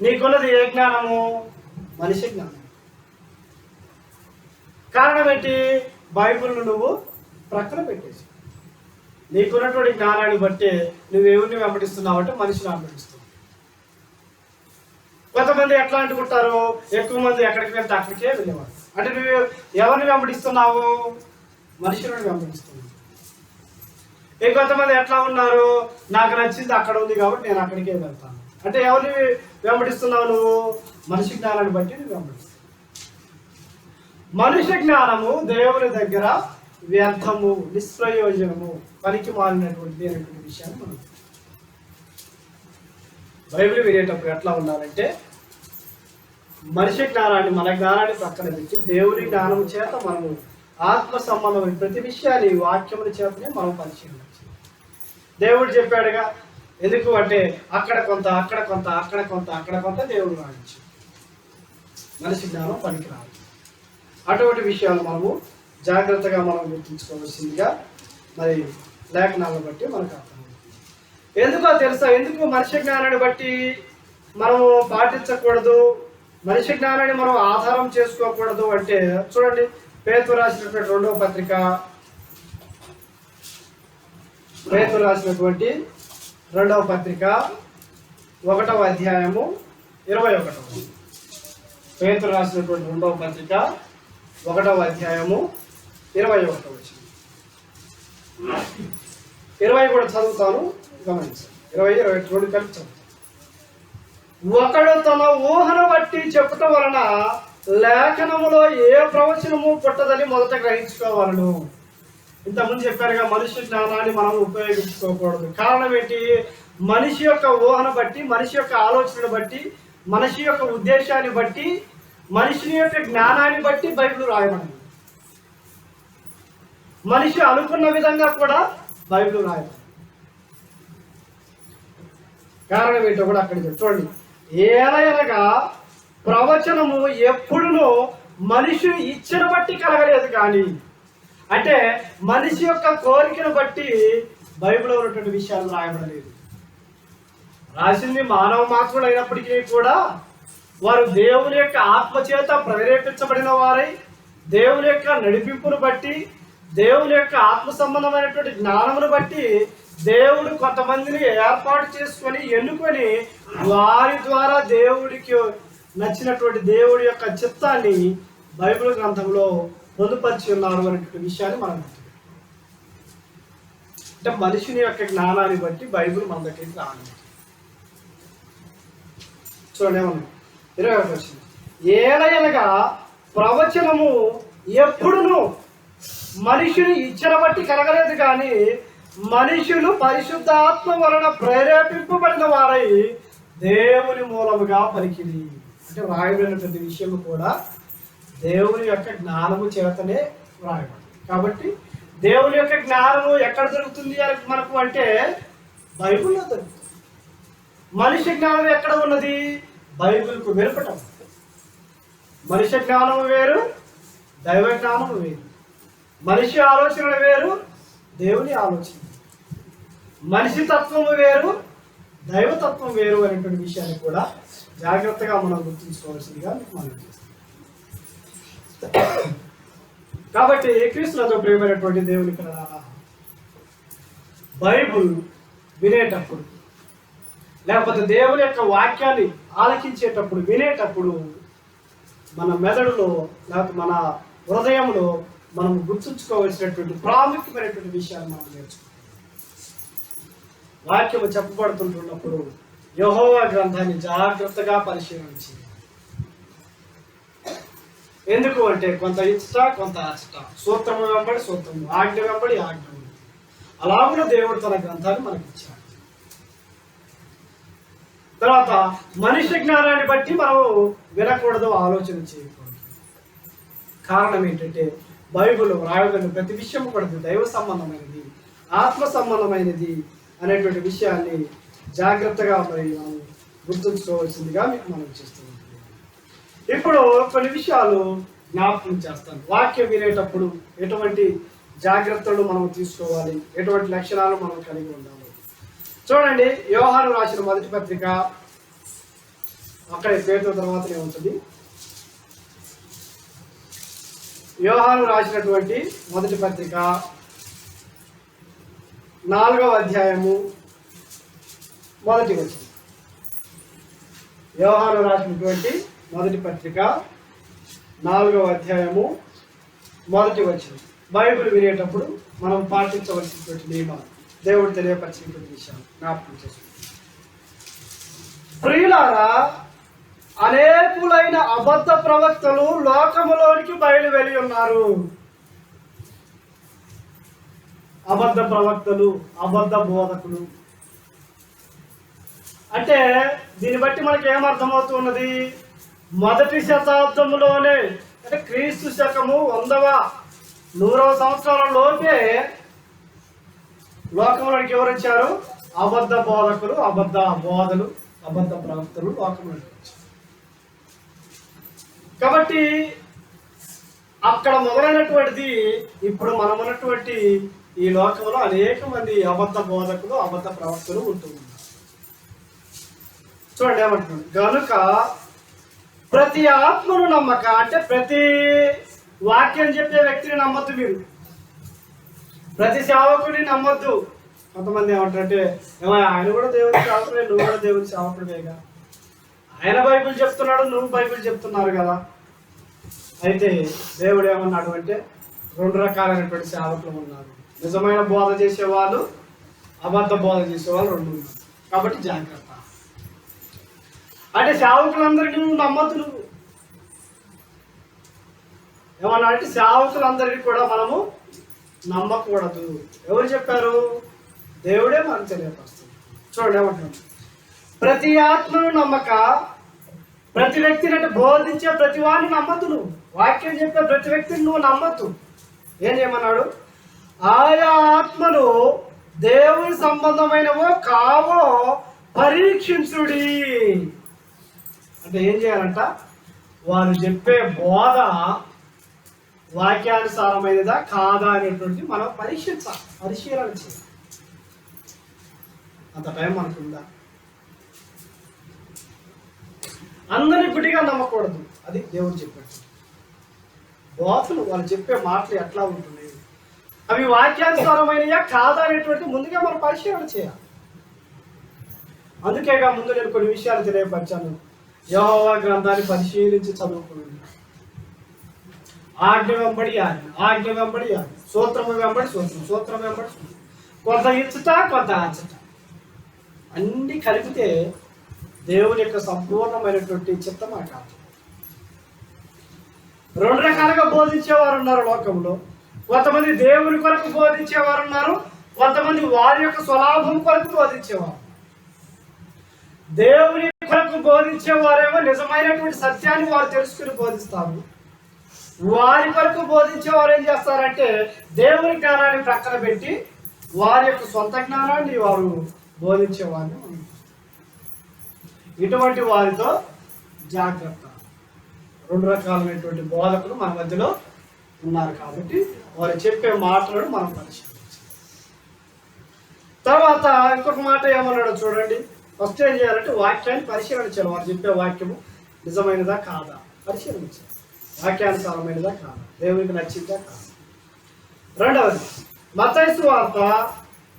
నీకున్నది ఏ జ్ఞానము? మనిషి జ్ఞానం. కారణం ఏంటి? బైబిల్ను నువ్వు ప్రక్కన పెట్టేసి నీకున్నటువంటి జ్ఞానాన్ని బట్టి నువ్వు ఎవరిని వెంబడిస్తున్నావు అంటే మనిషిని వెంబడిస్తున్నావు. కొంతమంది ఎట్లా అనుకుంటారు, ఎక్కువ మంది ఎక్కడికి వెళ్తే అక్కడికే వెళ్ళేవాడు. అంటే నువ్వు ఎవరిని వెంబడిస్తున్నావు? మనుషులను వెంబడిస్తున్నావు. ఇంకొంతమంది ఎట్లా ఉన్నారు, నాకు నచ్చింది అక్కడ ఉంది కాబట్టి నేను అక్కడికే వెళ్తాను. అంటే ఎవరిని వెంబడిస్తున్నావు నువ్వు? మనిషి జ్ఞానాన్ని బట్టి నువ్వు వెంబడిస్తున్నావు. మనిషి జ్ఞానము దేవుని దగ్గర వ్యర్థము, నిష్ప్రయోజనము, పనికి మారినటువంటిది అనేటువంటి విషయాన్ని మనం బైబిల్ వినేటప్పుడు ఎట్లా ఉండాలంటే మనిషి జ్ఞానాన్ని, మన జ్ఞానాన్ని పక్కన పెట్టి దేవుని జ్ఞానం చేత మనము ఆత్మ సంబంధమైన ప్రతి విషయాన్ని వాక్యముల చేతనే మనం పరిశీలించాలి. దేవుడు చెప్పాడుగా, ఎందుకు అంటే అక్కడ కొంత అక్కడ కొంత అక్కడ కొంత అక్కడ కొంత దేవుడు రాయించు. మనిషి జ్ఞానం పనికిరాదు. అటువంటి విషయాలు మనము జాగ్రత్తగా మనం గుర్తుంచుకోవాల్సిందిగా మరి లేఖనాలను బట్టి మనకు అర్థమవుతుంది. ఎందుకో తెలుసా? ఎందుకు మనిషి జ్ఞానాన్ని బట్టి మనము పాటించకూడదు, మనిషి జ్ఞానాన్ని మనం ఆధారం చేసుకోకూడదు అంటే చూడండి, పేతురు రాసినటువంటి రెండవ పత్రిక, పేతురు రాసినటువంటి రెండవ పత్రిక 1వ అధ్యాయము 21. పేతురు రాసినటువంటి రెండవ పత్రిక 1వ అధ్యాయము 21. 20 కూడా చదువుతాను, గమనించండి. 20, 22 కలిపి చదువుతాను. ఒకడు తన ఊహను బట్టి చెప్పటం వలన లేఖనములో ఏ ప్రవచనము పుట్టదని మొదట గ్రహించుకోవాలను. ఇంతకుముందు చెప్పారుగా, మనిషి జ్ఞానాన్ని మనం ఉపయోగించుకోకూడదు. కారణం ఏంటి? మనిషి యొక్క ఊహను బట్టి, మనిషి యొక్క ఆలోచనను బట్టి, మనిషి యొక్క ఉద్దేశాన్ని బట్టి, మనిషి యొక్క జ్ఞానాన్ని బట్టి బైబిల్ రాయబడింది. మనిషి అనుకున్న విధంగా కూడా బైబిల్ రాయబడింది. కారణం ఏంటో కూడా అక్కడ చూడండి. ఏలయనగా ప్రవచనము ఎప్పుడునూ మనిషి ఇచ్చను బట్టి కలగలేదు కానీ, అంటే మనిషి యొక్క కోరికను బట్టి బైబిల్లో ఉన్నటువంటి విషయాలు రాయబడలేదు. రాసింది మానవ మాత్రుడు అయినప్పటికీ కూడా వారు దేవుని యొక్క ఆత్మచేత ప్రేరేపించబడిన వారై, దేవుని యొక్క నడిపింపును బట్టి, దేవుని యొక్క ఆత్మ సంబంధమైనటువంటి జ్ఞానమును బట్టి దేవుడు కొంతమందిని ఏర్పాటు చేసుకొని ఎన్నుకొని వారి ద్వారా దేవుడికి నచ్చినటువంటి దేవుడి యొక్క చిత్తాన్ని బైబిల్ గ్రంథంలో పొందుపరిచి ఉన్నారు అనేటువంటి విషయాన్ని మనం అంటే మనిషిని యొక్క జ్ఞానాన్ని బట్టి బైబిల్ మన దగ్గరికి రావాలి. చూడండి ఏమన్నా 21. ఏలయనగా ప్రవచనము ఎప్పుడును మనుషుని ఇచ్చను బట్టి కలగలేదు కానీ మనుషులు పరిశుద్ధాత్మ వలన ప్రేరేపింపబడిన వారై దేవుని మూలముగా పలికిరి. అంటే రాయబడినటువంటి విషయం కూడా దేవుని యొక్క జ్ఞానము చేతనే రాయబడింది. కాబట్టి దేవుని యొక్క జ్ఞానము ఎక్కడ దొరుకుతుంది మనకు అంటే బైబిల్లో దొరుకుతుంది. మనిషి జ్ఞానం ఎక్కడ ఉన్నది? బైబిల్కు వెలుపటం. మనిషి జ్ఞానము వేరు, దైవ జ్ఞానము వేరు. మనిషి ఆలోచనలు వేరు, దేవుని ఆలోచన. మనిషి తత్వము వేరు, దైవతత్వం వేరు అనేటువంటి విషయాన్ని కూడా జాగ్రత్తగా మనం గుర్తుంచుకోవాల్సిందిగా మనం చేస్తాం. కాబట్టి క్రీస్తుతో ప్రియమైనటువంటి దేవుని పిల్లలారా, బైబుల్ వినేటప్పుడు లేకపోతే దేవుని యొక్క వాక్యాన్ని ఆలకించేటప్పుడు, వినేటప్పుడు మన మెదడులో లేకపోతే మన హృదయంలో మనం గుర్తుంచుకోవాల్సినటువంటి ప్రాముఖ్యమైనటువంటి విషయాలు మనం నేర్చుకుంటాం. వాక్యము చెప్పబడుతుంటున్నప్పుడు యెహోవా గ్రంథాన్ని జాగ్రత్తగా పరిశీలించి, ఎందుకు అంటే కొంత ఇచ్చట కొంత అచ్చట, సూత్రము వెంబడి సూత్రము, ఆజ్ఞ వెంబడి ఆజ్ఞ. అలాగే దేవుడు తన గ్రంథాన్ని మనకి ఇచ్చాడు. తర్వాత మనిషి జ్ఞానాన్ని బట్టి మనం వినకూడదు, ఆలోచన చేయకూడదు. కారణం ఏంటంటే బైబిల్ రాయబడిన ప్రతి విషయం కూడా దైవ సంబంధమైనది, ఆత్మ సంబంధమైనది అనేటువంటి విషయాన్ని జాగ్రత్తగా మరి మనం గుర్తుంచుకోవాల్సిందిగా మీకు మనం చేస్తున్నాం. ఇప్పుడు కొన్ని విషయాలు జ్ఞాపకం చేస్తాను. వాక్యం వినేటప్పుడు ఎటువంటి జాగ్రత్తలు మనం తీసుకోవాలి, ఎటువంటి లక్షణాలు మనం కలిగి ఉండాలి. చూడండి, యోహాను రాసిన మొదటి పత్రిక, అక్కడే పేతురు తర్వాతనే ఉంటుంది. యోహాను రాసినటువంటి మొదటి పత్రిక 4వ అధ్యాయము మొదటి వచనం. యోహాను రాసినటువంటి మొదటి పత్రిక 4వ అధ్యాయము మొదటి వచనం. బైబిల్ వినేటప్పుడు మనం పాటించవలసినటువంటి నియమాలు, దేవుడు తెలియపరిచినటువంటి విషయాలు జ్ఞాపకం చేసుకుంటాం. ప్రియులారా, అనేకులైన అబద్ధ ప్రవక్తలు లోకములోనికి బయలువెళ్ళి ఉన్నారు. అబద్ధ ప్రవక్తలు, అబద్ధ బోధకులు అంటే దీన్ని బట్టి మనకి ఏమర్థమవుతున్నది? మొదటి శతాబ్దంలోనే, అంటే క్రీస్తు శకము 100వ సంవత్సరాలలోపే లోకంలోనికి ఎవరు వచ్చారు? అబద్ధ బోధకులు, అబద్ధ బోధలు, అబద్ధ ప్రవక్తలు లోకంలోనికి వచ్చారు. కాబట్టి అక్కడ మొదలైనటువంటిది ఇప్పుడు మనం ఉన్నటువంటి ఈ లోకంలో అనేక మంది అబద్ధ బోధకులు, అబద్ధ ప్రవక్తలు ఉంటూ ఉన్నారు. చూడండి ఏమంటున్నాడు, గనుక ప్రతి ఆత్మను నమ్మక, అంటే ప్రతి వాక్యం చెప్పే వ్యక్తిని నమ్మద్దు మీరు, ప్రతి సేవకుడిని నమ్మద్దు. కొంతమంది ఏమంటారంటే, ఆయన కూడా దేవుని సేవకుడే, నువ్వు కూడా దేవుని సేవకుడివేగా, ఆయన బైబిల్ చెప్తున్నాడు, నువ్వు బైబిల్ చెప్తున్నారు కదా. అయితే దేవుడు ఏమన్నాడు అంటే, 2 రకాలైనటువంటి సేవకులు ఉన్నారు. నిజమైన బోధ చేసేవాళ్ళు, అబద్ధ బోధ చేసేవాళ్ళు 2 ఉన్నారు. కాబట్టి జాగ్రత్త. అంటే సేవకులందరికీ నువ్వు నమ్మద్దు. నువ్వు ఏమన్నా అంటే సేవకులందరికీ కూడా మనము నమ్మకూడదు. ఎవరు చెప్పారు? దేవుడే మనకు తెలియపరుస్తుంది. చూడండి ఏమంటున్నాడు, ప్రతి ఆత్మను నమ్మక, ప్రతి వ్యక్తిని అంటే బోధించే ప్రతి వాడిని నమ్మద్దు. నువ్వు వాక్యం చెప్పే ప్రతి వ్యక్తిని నువ్వు నమ్మద్దు. ఏం చేయమన్నాడు? ఆయా ఆత్మలు దేవుని సంబంధమైనవో కావో పరీక్షించుడి. అంటే ఏం చేయాలంట? వారు చెప్పే బోధ వాక్యానుసారమైనదా కాదా అనేటువంటి మనం పరిశీలన చేయాలి. అంత టైం మనకుందా? అందరినీ గుడిగా నమ్మకూడదు. అది దేవుడు చెప్పాడు. బోధలు, వాళ్ళు చెప్పే మాటలు ఎట్లా ఉంటున్నాయి, అవి వాక్యానుసారమైనయా కాదా అనేటువంటి ముందుగా మనం పరిశీలన చేయాలి. అందుకేగా ముందు నేను కొన్ని విషయాలు తెలియపరిచాను. యెహోవా గ్రంథాన్ని పరిశీలించి చదువుకున్నాను. ఆజ్ఞ వెంబడి ఆజ్ఞ, ఆజ్ఞ వెంబడి ఆజ్ఞ, సూత్రము వెంబడి సూత్రం, సూత్రం వెంబడి సూత్రం, కొంత ఇచ్చుట కొంత ఆచట, అన్ని కలిపితే దేవుని యొక్క సంపూర్ణమైనటువంటి చిత్తం ఆ కాదు. 2 రకాలుగా బోధించేవారు ఉన్నారు లోకంలో. కొంతమంది దేవుని కొరకు బోధించేవారు ఉన్నారు, కొంతమంది వారి యొక్క స్వలాభం కొరకు బోధించేవారు. దేవుని కొరకు బోధించేవారేమో నిజమైనటువంటి సత్యాన్ని వారు తెలుసుకుని బోధిస్తారు. వారి కొరకు బోధించేవారు ఏం చేస్తారంటే దేవుని జ్ఞానాన్ని ప్రక్కన పెట్టి వారి యొక్క సొంత జ్ఞానాన్ని వారు బోధించేవారిని. ఇటువంటి వారితో జాగ్రత్త. 2 రకాలైనటువంటి బోధకులు మన మధ్యలో ఉన్నారు. కాబట్టి వారు చెప్పే మాటలను మనం పరిశీలించాలి. తర్వాత ఇంకొక మాట ఏమన్నాడో చూడండి. ఫస్ట్ ఏం చేయాలంటే వాక్యాన్ని పరిశీలించాలి. వారు చెప్పే వాక్యము నిజమైనదా కాదా పరిశీలించాలి. వాక్యానుసారమైనదా కాదా, దేవునికి నచ్చిందా కాదా. రెండవది, మత్తయి సువార్త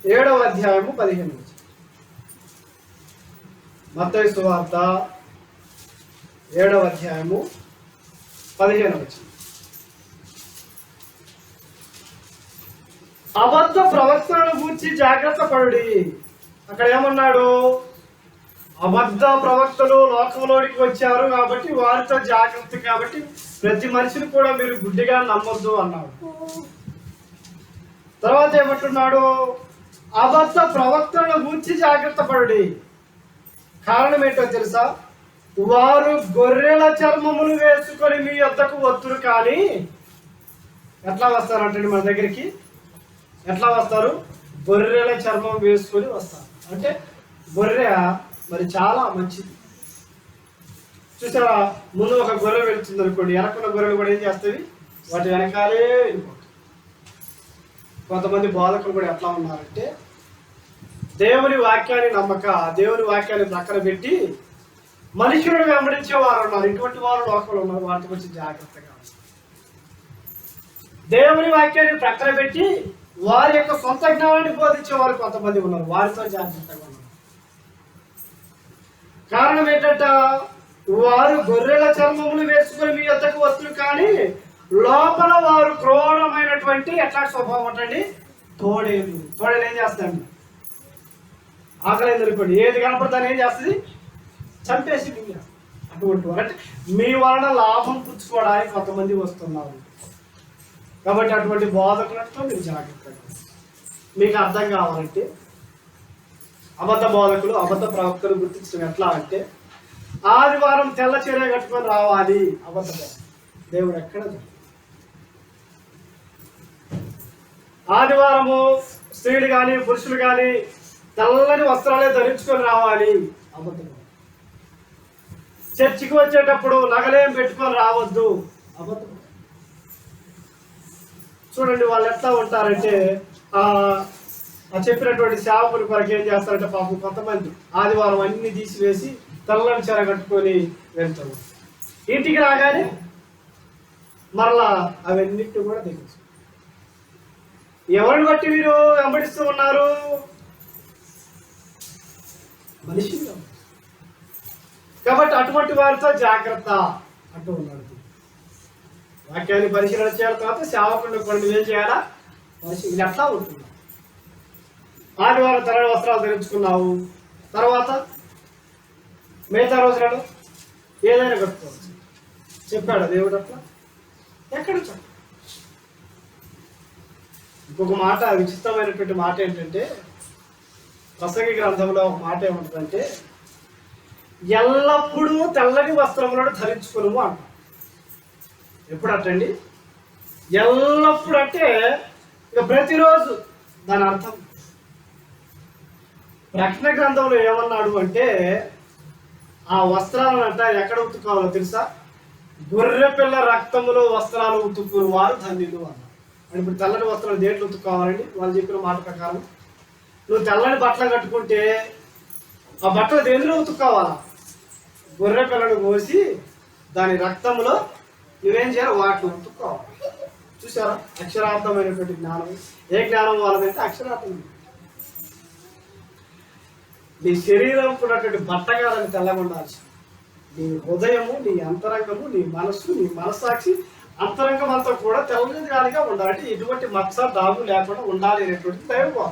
7వ అధ్యాయము 15. మత్తయి సువార్త 7వ అధ్యాయము 15. అబద్ధ ప్రవక్తలను గూర్చి జాగ్రత్త పడుడి. అక్కడ ఏమన్నాడు? అబద్ధ ప్రవక్తలు లోకంలోనికి వచ్చారు కాబట్టి వారితో జాగ్రత్త. కాబట్టి ప్రతి మనిషిని కూడా మీరు గుడ్డిగా నమ్మొద్దు అన్నాడు. తర్వాత ఏమంటున్నాడు? అబద్ధ ప్రవక్తలను గూర్చి జాగ్రత్త పడుడి. కారణం ఏంటో తెలుసా? వారు గొర్రెల చర్మములు వేసుకొని మీ వద్దకు వస్తురు, కానీ ఎట్లా వస్తారంటే మన దగ్గరికి ఎట్లా వస్తారు? గొర్రెల చర్మం వేసుకొని వస్తారు. అంటే గొర్రె మరి చాలా మంచిది. చూసారా, ముందు ఒక గొర్రె వెళ్తుంది అనుకోండి, వెనకున్న గొర్రెలు కూడా ఏం చేస్తాయి, వాటి వెనకాలే వెళ్ళిపోతాయి. కొంతమంది బోధకులు కూడా ఎట్లా ఉన్నారంటే దేవుని వాక్యాన్ని నమ్మక, దేవుని వాక్యాన్ని ప్రక్కన పెట్టి మనుషులను వెంబడించే వారు ఉన్నారు. ఇటువంటి వారు లోకంలో ఉన్నారు. వాటి గురించి జాగ్రత్తగా, దేవుని వాక్యాన్ని ప్రక్కన పెట్టి వారి యొక్క సొంత జ్ఞానాన్ని బోధించే వారు కొంతమంది ఉన్నారు. వారితో జాగ్రత్తగా ఉన్నారు. కారణం ఏంటంటే వారు గొర్రెల చర్మములు వేసుకొని మీ యొద్దకు వస్తున్నారు, కానీ లోపల వారు క్రూరమైనటువంటి ఎట్లాంటి స్వభావం అంటండి, తోడేలు. తోడేలు ఏం చేస్తాండి, ఆకలి అనుకోండి, ఏది కనపడతాను ఏం చేస్తుంది, చంపేసి మింగేస్తుంది. అటువంటి వారు అంటే మీ వలన లాభం పుచ్చుకోవడానికి కొంతమంది వస్తున్నారు. కాబట్టి అటువంటి బోధకులతో మీరు జాగ్రత్తగా, మీకు అర్థం కావాలంటే అబద్ధ బోధకులు, అబద్ధ ప్రవక్తలు గుర్తించడం ఎట్లా అంటే ఆదివారం తెల్ల చీర కట్టుకొని రావాలి. అబద్ధ దేవుడు ఎక్కడ, ఆదివారము స్త్రీలు కానీ పురుషులు కానీ తెల్లని వస్త్రాలే ధరించుకొని రావాలి. అబద్ధం. చర్చికి వచ్చేటప్పుడు నగలేం పెట్టుకొని రావద్దు. అబద్ధం. చూడండి వాళ్ళు ఎట్లా ఉంటారంటే చెప్పినటువంటి సేవకుల కొరకు ఏం చేస్తారంటే పాపం కొంతమంది ఆదివారం అన్ని తీసివేసి తెల్లని చీర కట్టుకొని వెళ్తారు. ఇంటికి రాగానే మరలా అవన్నిటి కూడా తెలుసు. ఎవరిని బట్టి మీరు వెంబడిస్తూ ఉన్నారు, మనిషి. కాబట్టి అటువంటి వారితో జాగ్రత్త అంటూ ఉన్నాడు. వాక్యాన్ని పరిశీలన చేయాలి. తర్వాత సేవకులను కొన్ని ఏం చేయాలా, మనిషి ఇది ఎట్లా ఉంటున్నావు. ఆదివారం తెల్లని వస్త్రాలు ధరించుకున్నావు, తర్వాత మిగతా రోజులలో ఏదైనా కట్టుకోవచ్చు. చెప్పాడు దేవుడు అట్లా ఎక్కడ చెప్ప. ఇంకొక మాట, విచిత్రమైనటువంటి మాట ఏంటంటే ప్రసంగి గ్రంథంలో ఒక మాట ఏమంటుందంటే ఎల్లప్పుడూ తెల్లని వస్త్రములను ధరించుకును అంట. ఎప్పుడు అట్టండి, ఎల్లప్పుడు అంటే ఇక ప్రతిరోజు. దాని అర్థం ప్రకటన గ్రంథంలో ఏమన్నాడు అంటే ఆ వస్త్రాలను అంట ఎక్కడ ఉతుక్కోవాలో తెలుసా, గొర్రె పిల్ల రక్తములో వస్త్రాలు ఉతుక్కుని వారు ధన్యులు అన్నారు. అంటే ఇప్పుడు తెల్లని వస్త్రాలు దేంట్లో ఉతుక్కోవాలండి, వాళ్ళు చెప్పిన మాట ప్రకారం నువ్వు తెల్లని బట్టలు కట్టుకుంటే ఆ బట్టలు దేనిలో ఉతుక్కోవాలా, గొర్రె పిల్లను కోసి దాని రక్తంలో నువ్వేం చేయాలి, వాటిని ఉతుక్కోవాలి. చూసారా, అక్షరార్థమైనటువంటి జ్ఞానం. ఏ జ్ఞానం వాళ్ళదంటే అక్షరార్థం. నీ శరీరం ఉన్నటువంటి బట్ట కాదని తెల్లగా ఉండాల్సి, నీ హృదయము, నీ అంతరంగము, నీ మనస్సు, నీ మనస్సాక్షి అంతరంగం అంతా కూడా తెల్లనిగా ఉండాలి. అంటే ఎటువంటి మచ్చ దాగు లేకుండా ఉండాలి అనేటువంటి దైవం.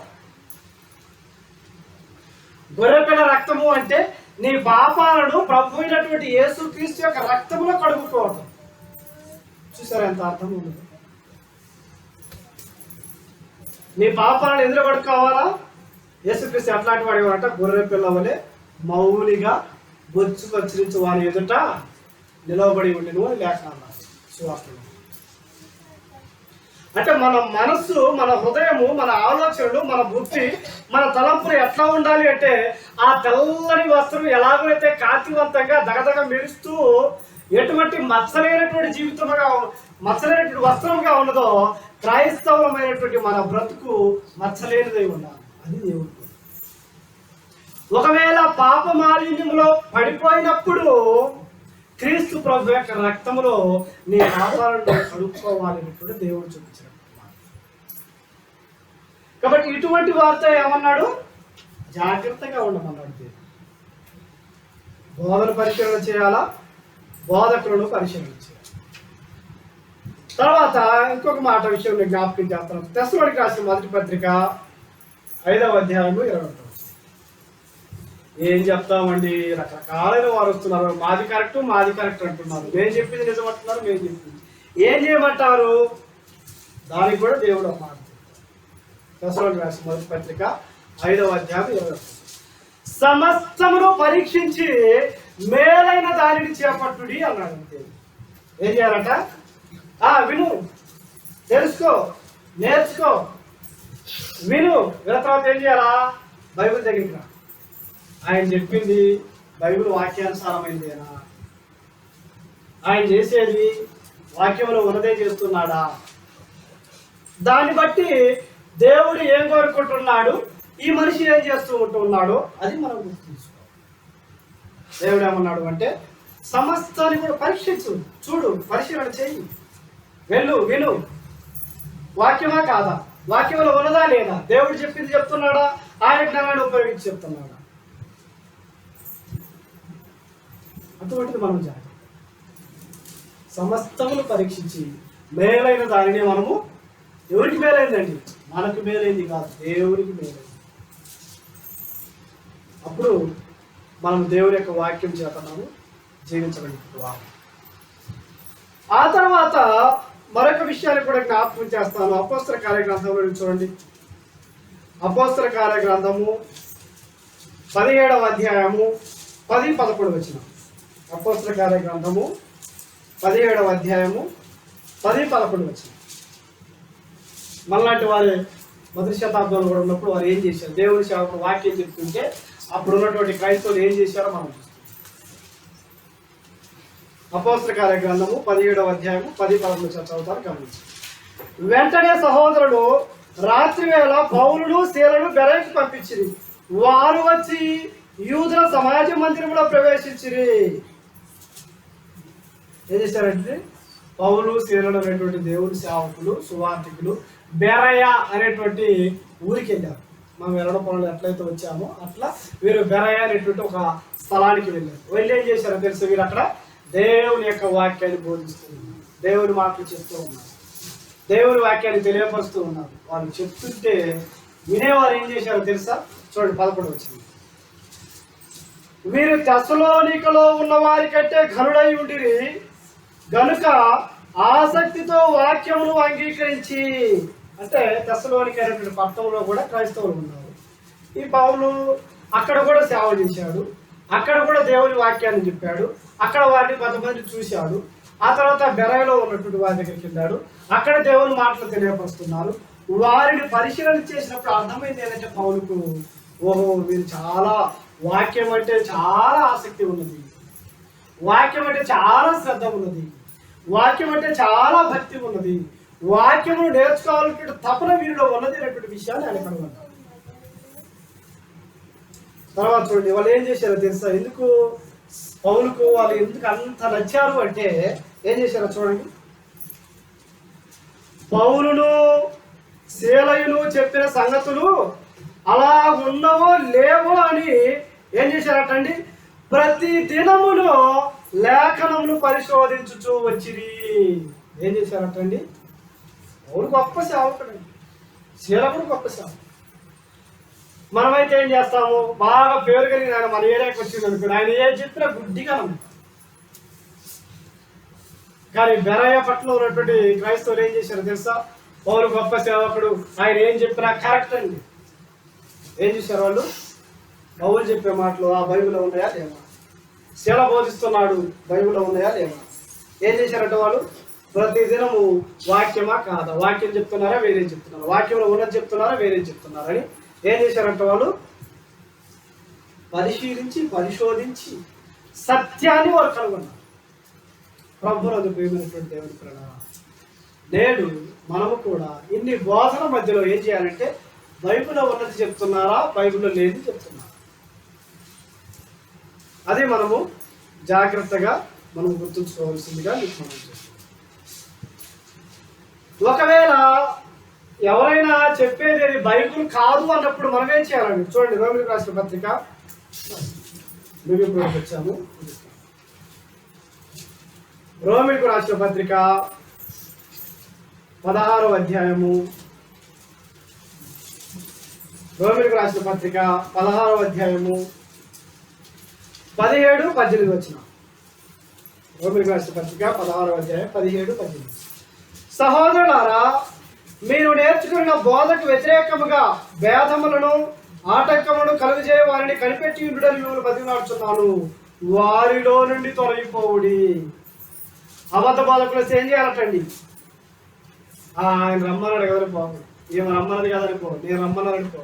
గొర్రెపిల్ల రక్తము అంటే నీ పాపాలను ప్రభు అయినటువంటి యేసుక్రీస్తు యొక్క రక్తములో కడుగుకోవడం. చూసారా ఎంత అర్థం ఉంది. నీ పాపాలను ఎందులో కడుక్కోవాలా, యేసుక్రీస్తు అట్లాంటి వాడు అంటే గొర్రె పిల్ల వలె మౌనిగా బొచ్చు కత్తిరించు వారి ఎదుట నిలవబడి ఉండేను అని లేఖనాలు సువార్తలు. అంటే మన మనస్సు, మన హృదయము, మన ఆలోచనలు, మన బుద్ధి, మన తలంపులు ఎట్లా ఉండాలి అంటే ఆ తెల్లని వస్త్రం ఎలాగైతే కాంతివంతంగా దగదగ మెరుస్తూ ఎటువంటి మచ్చలేనటువంటి జీవితంగా, మచ్చలేనటువంటి వస్త్రంగా ఉన్నదో క్రైస్తవులమైనటువంటి మన బ్రతుకు మచ్చలేనిదై ఉండాలి. అది దేవుడు. ఒకవేళ పాప మాలిన్యంలో పడిపోయినప్పుడు క్రీస్తు ప్రభు యొక్క రక్తములో నీ పాపాలను కడుక్కోవాలని కూడా దేవుడు చూపించాడు. కాబట్టి ఇటువంటి వారితో ఏమన్నాడు, జాగ్రత్తగా ఉండమన్నాడు. బోధన పరిశీలన చేయాలా, బోధకులను పరిశీలన చేయాలి. తర్వాత ఇంకొక మాట విషయం నేను జ్ఞాపకం చేస్తాను. తెస్సలోనికీయులకు రాసిన మొదటి పత్రిక 5వ అధ్యాయము 20వ. ఏం చెప్తామండి, రకరకాలైన వారు వస్తున్నారు. మాది కరెక్ట్ అంటున్నారు. మేము చెప్పింది నిజం అంటున్నారు. మేము చెప్పింది ఏం చేయమంటారు, దానికి కూడా దేవుడు అన్నారు. తెస్సలోనికీయులకు రాసిన మొదటి పత్రిక 5వ అధ్యాయం 20. సమస్తమును పరీక్షించి మేలైన దానిని చేపట్టుడి అన్నాడు. ఏం చేయాలంట, విను, తెలుసుకో, నేర్చుకో, విను. విన్న తర్వాత ఏం చేయాలా, బైబిల్ దగ్గరికి రా. ఆయన చెప్పింది బైబిల్ వాక్యానుసారమైందేనా? ఆయన చేసేది వాక్యంలో ఉన్నదే చేస్తున్నాడా? దాన్ని బట్టి దేవుడు ఏం కోరుకుంటున్నాడు, ఈ మనిషి ఏం చేస్తూ ఉంటున్నాడో అది మనం గుర్తుంచుకోవాలి. దేవుడు ఏమన్నాడు అంటే సమస్తాన్ని కూడా పరీక్షించు, చూడు, పరిశీలన చెయ్యి, వెళ్ళు, విను, వాక్యమా కాదా, వాక్యంలో ఉన్నదా లేదా, దేవుడు చెప్పింది చెప్తున్నాడా, ఆయన జ్ఞానాన్ని ఉపయోగించి చెప్తున్నాడా, అటువంటిది మనం జాగ్రత్త సమస్తములు పరీక్షించి మేలైన దానిని మనము, ఎవరికి మేలైందండి? మనకు మేలైంది కాదు, దేవునికి మేలైంది. అప్పుడు మనం దేవుని యొక్క వాక్యం చేత మనము జీవించగలుగుతాం. ఆ తర్వాత మరొక విషయాన్ని కూడా జ్ఞాపకం చేస్తాను. అపోస్తల కార్యగ్రంథంలో చూడండి. అపోస్తల కార్యగ్రంథము 17వ అధ్యాయము 10-11 వచనం. అపోస్తల కార్యగ్రంథము 17వ అధ్యాయము 10-11 వచనం. మనలాంటి వారు మొదటి శతాబ్దంలో కూడా ఉన్నప్పుడు వారు ఏం చేశారు? దేవుని సేవకుడు వాక్యం చెప్తుంటే అప్పుడు ఉన్నటువంటి క్రైస్తవులు ఏం చేశారో మనం చూస్తాం. అపోస్తల కార్యగ్రంథము 17వ అధ్యాయము 10-11 చదువుతారు, గమనించి. వెంటనే సహోదరుడు రాత్రి వేళ పౌలును సీలను బెరయకు పంపించిరి. వారు వచ్చి యూదుల సమాజ మందిరంలో ప్రవేశించిరి. ఏం చేశారంటే పౌలు సీలను అనేటువంటి దేవుని సేవకులు, సువార్థికులు బెరయ అనేటువంటి ఊరికి వెళ్ళారు. మనం వెళ్ళడం పనులు ఎట్లయితే వచ్చామో అట్లా వీరు బెరయ అనేటువంటి ఒక స్థలానికి వెళ్ళారు. వెళ్ళి ఏం చేశారో తెలుసు, వీరు అక్కడ దేవుని యొక్క వాక్యాన్ని బోధిస్తూ ఉన్నారు, దేవుని మాటలు చెప్తూ ఉన్నారు, దేవుని వాక్యాన్ని తెలియపరుస్తూ ఉన్నారు. వాళ్ళు చెప్తుంటే వినేవారు ఏం చేశారో తెలుసా? చూడండి 11 వచ్చింది. వీరు తెస్సలోనికలో ఉన్న వారి కంటే ఘనుడై ఉండిరి గనుక ఆసక్తితో వాక్యమును అంగీకరించి. అంటే తెస్సలోనిక అనేటువంటి పట్టణంలో కూడా క్రైస్తవులు ఉన్నారు. ఈ పౌలు అక్కడ కూడా సేవ చేశాడు, అక్కడ కూడా దేవుని వాక్యాన్ని చెప్పాడు, అక్కడ వారిని కొంతమంది చూశాడు. ఆ తర్వాత బెరయలో ఉన్నటువంటి వారి దగ్గరికి వెళ్ళాడు, అక్కడ దేవుని మాటలు తెలియపరుస్తున్నారు. వారిని పరిశీలన చేసినప్పుడు అర్థమైంది ఏంటంటే పౌలుకు, ఓహో వీరు చాలా వాక్యం అంటే చాలా ఆసక్తి ఉన్నది, వాక్యం అంటే చాలా శ్రద్ధ ఉన్నది, వాక్యం అంటే చాలా భక్తి ఉన్నది, వాక్యమును నేర్చుకోవాలనే తపన వీరిలో ఉన్నది అనేటువంటి విషయాన్ని ఆయన కనుగొన్నారు. తర్వాత చూడండి వాళ్ళు ఏం చేశారో తెలుసా? ఎందుకు పౌలుకు వాళ్ళు ఎందుకు అంత నచ్చారు అంటే ఏం చేశారో చూడండి. పౌలును శీలయును చెప్పిన సంగతులు అలా ఉన్నవో లేవో అని ఏం చేశారటండి, ప్రతి దినమును లేఖనమును పరిశోధించుచూ వచ్చిరి. ఏం చేశారటండి? పౌలు గొప్ప సేవకుడండి, శీల కూడా గొప్ప సేవకుడు. మనమైతే ఏం చేస్తాము? బాగా పేరు కలిగిన ఆయన మన ఏరియాకి వచ్చింది అనుకోండి, ఆయన ఏం చెప్పినా గుడ్డిగా నమ్ముతాం. కానీ బెరయ పట్ల ఉన్నటువంటి క్రైస్తవులు ఏం చేశారో తెలుసా? పౌలు గొప్ప సేవకుడు, ఆయన ఏం చెప్పినా కరెక్ట్ అండి. ఏం చేశారు వాళ్ళు? పౌలు చెప్పే మాటలు ఆ బైబిల్లో ఉన్నాయా లేవా? శీల బోధిస్తున్నాడు, బైబిల్లో ఉన్నాయా లేవా? ఏం చేశారంటే వాళ్ళు ప్రతి దినము వాక్యమా కాదా, వాక్యం చెప్తున్నారా వేరే చెప్తున్నారు, వాక్యంలో ఉన్నది చెప్తున్నారా వేరే చెప్తున్నారని ఏం చేశారంటే వాళ్ళు పరిశీలించి పరిశోధించి సత్యాన్ని వారు కనుగొన్నారు. ప్రభువునందు ప్రియమైనటువంటి దేవుని ప్రణామ. నేడు మనము కూడా ఇన్ని బోధన మధ్యలో ఏం చేయాలంటే బైబిల్లో ఉన్నది చెప్తున్నారా, బైబిల్లో లేని చెప్తున్నారా, అది మనము జాగ్రత్తగా మనం గుర్తుంచుకోవాల్సిందిగా మీకు మనం చేస్తాం. ఒకవేళ ఎవరైనా చెప్పేది బైబిల్ కాదు అన్నప్పుడు మనం ఏం చేయాలండి? చూడండి రోమిలకు రాసిన పత్రిక వచ్చాము. రోమిలకు రాసిన పత్రిక 16వ అధ్యాయము, రోమిలకు రాసిన పత్రిక 16వ అధ్యాయము 17-18 వచ్చిన. రోమిలకు రాసిన పత్రిక 16వ అధ్యాయం 17-18. సహోదరులారా, మీరు నేర్చుకున్న బోధకు వ్యతిరేకముగా భేదములను ఆటంకములను కలుగజేయ వారిని కనిపెట్టి ఉండుడని మిమ్మల్ని బతిమాలుచున్నాను. వారిలో నుండి తొలగిపోవుడి. అబద్ధ బోధకులు ఏం చేయాలటండి? ఆయన రమ్మన్నాడు కదని పో, ఏమో రమ్మన్నది కదని పో, నేను రమ్మన్నానని పో.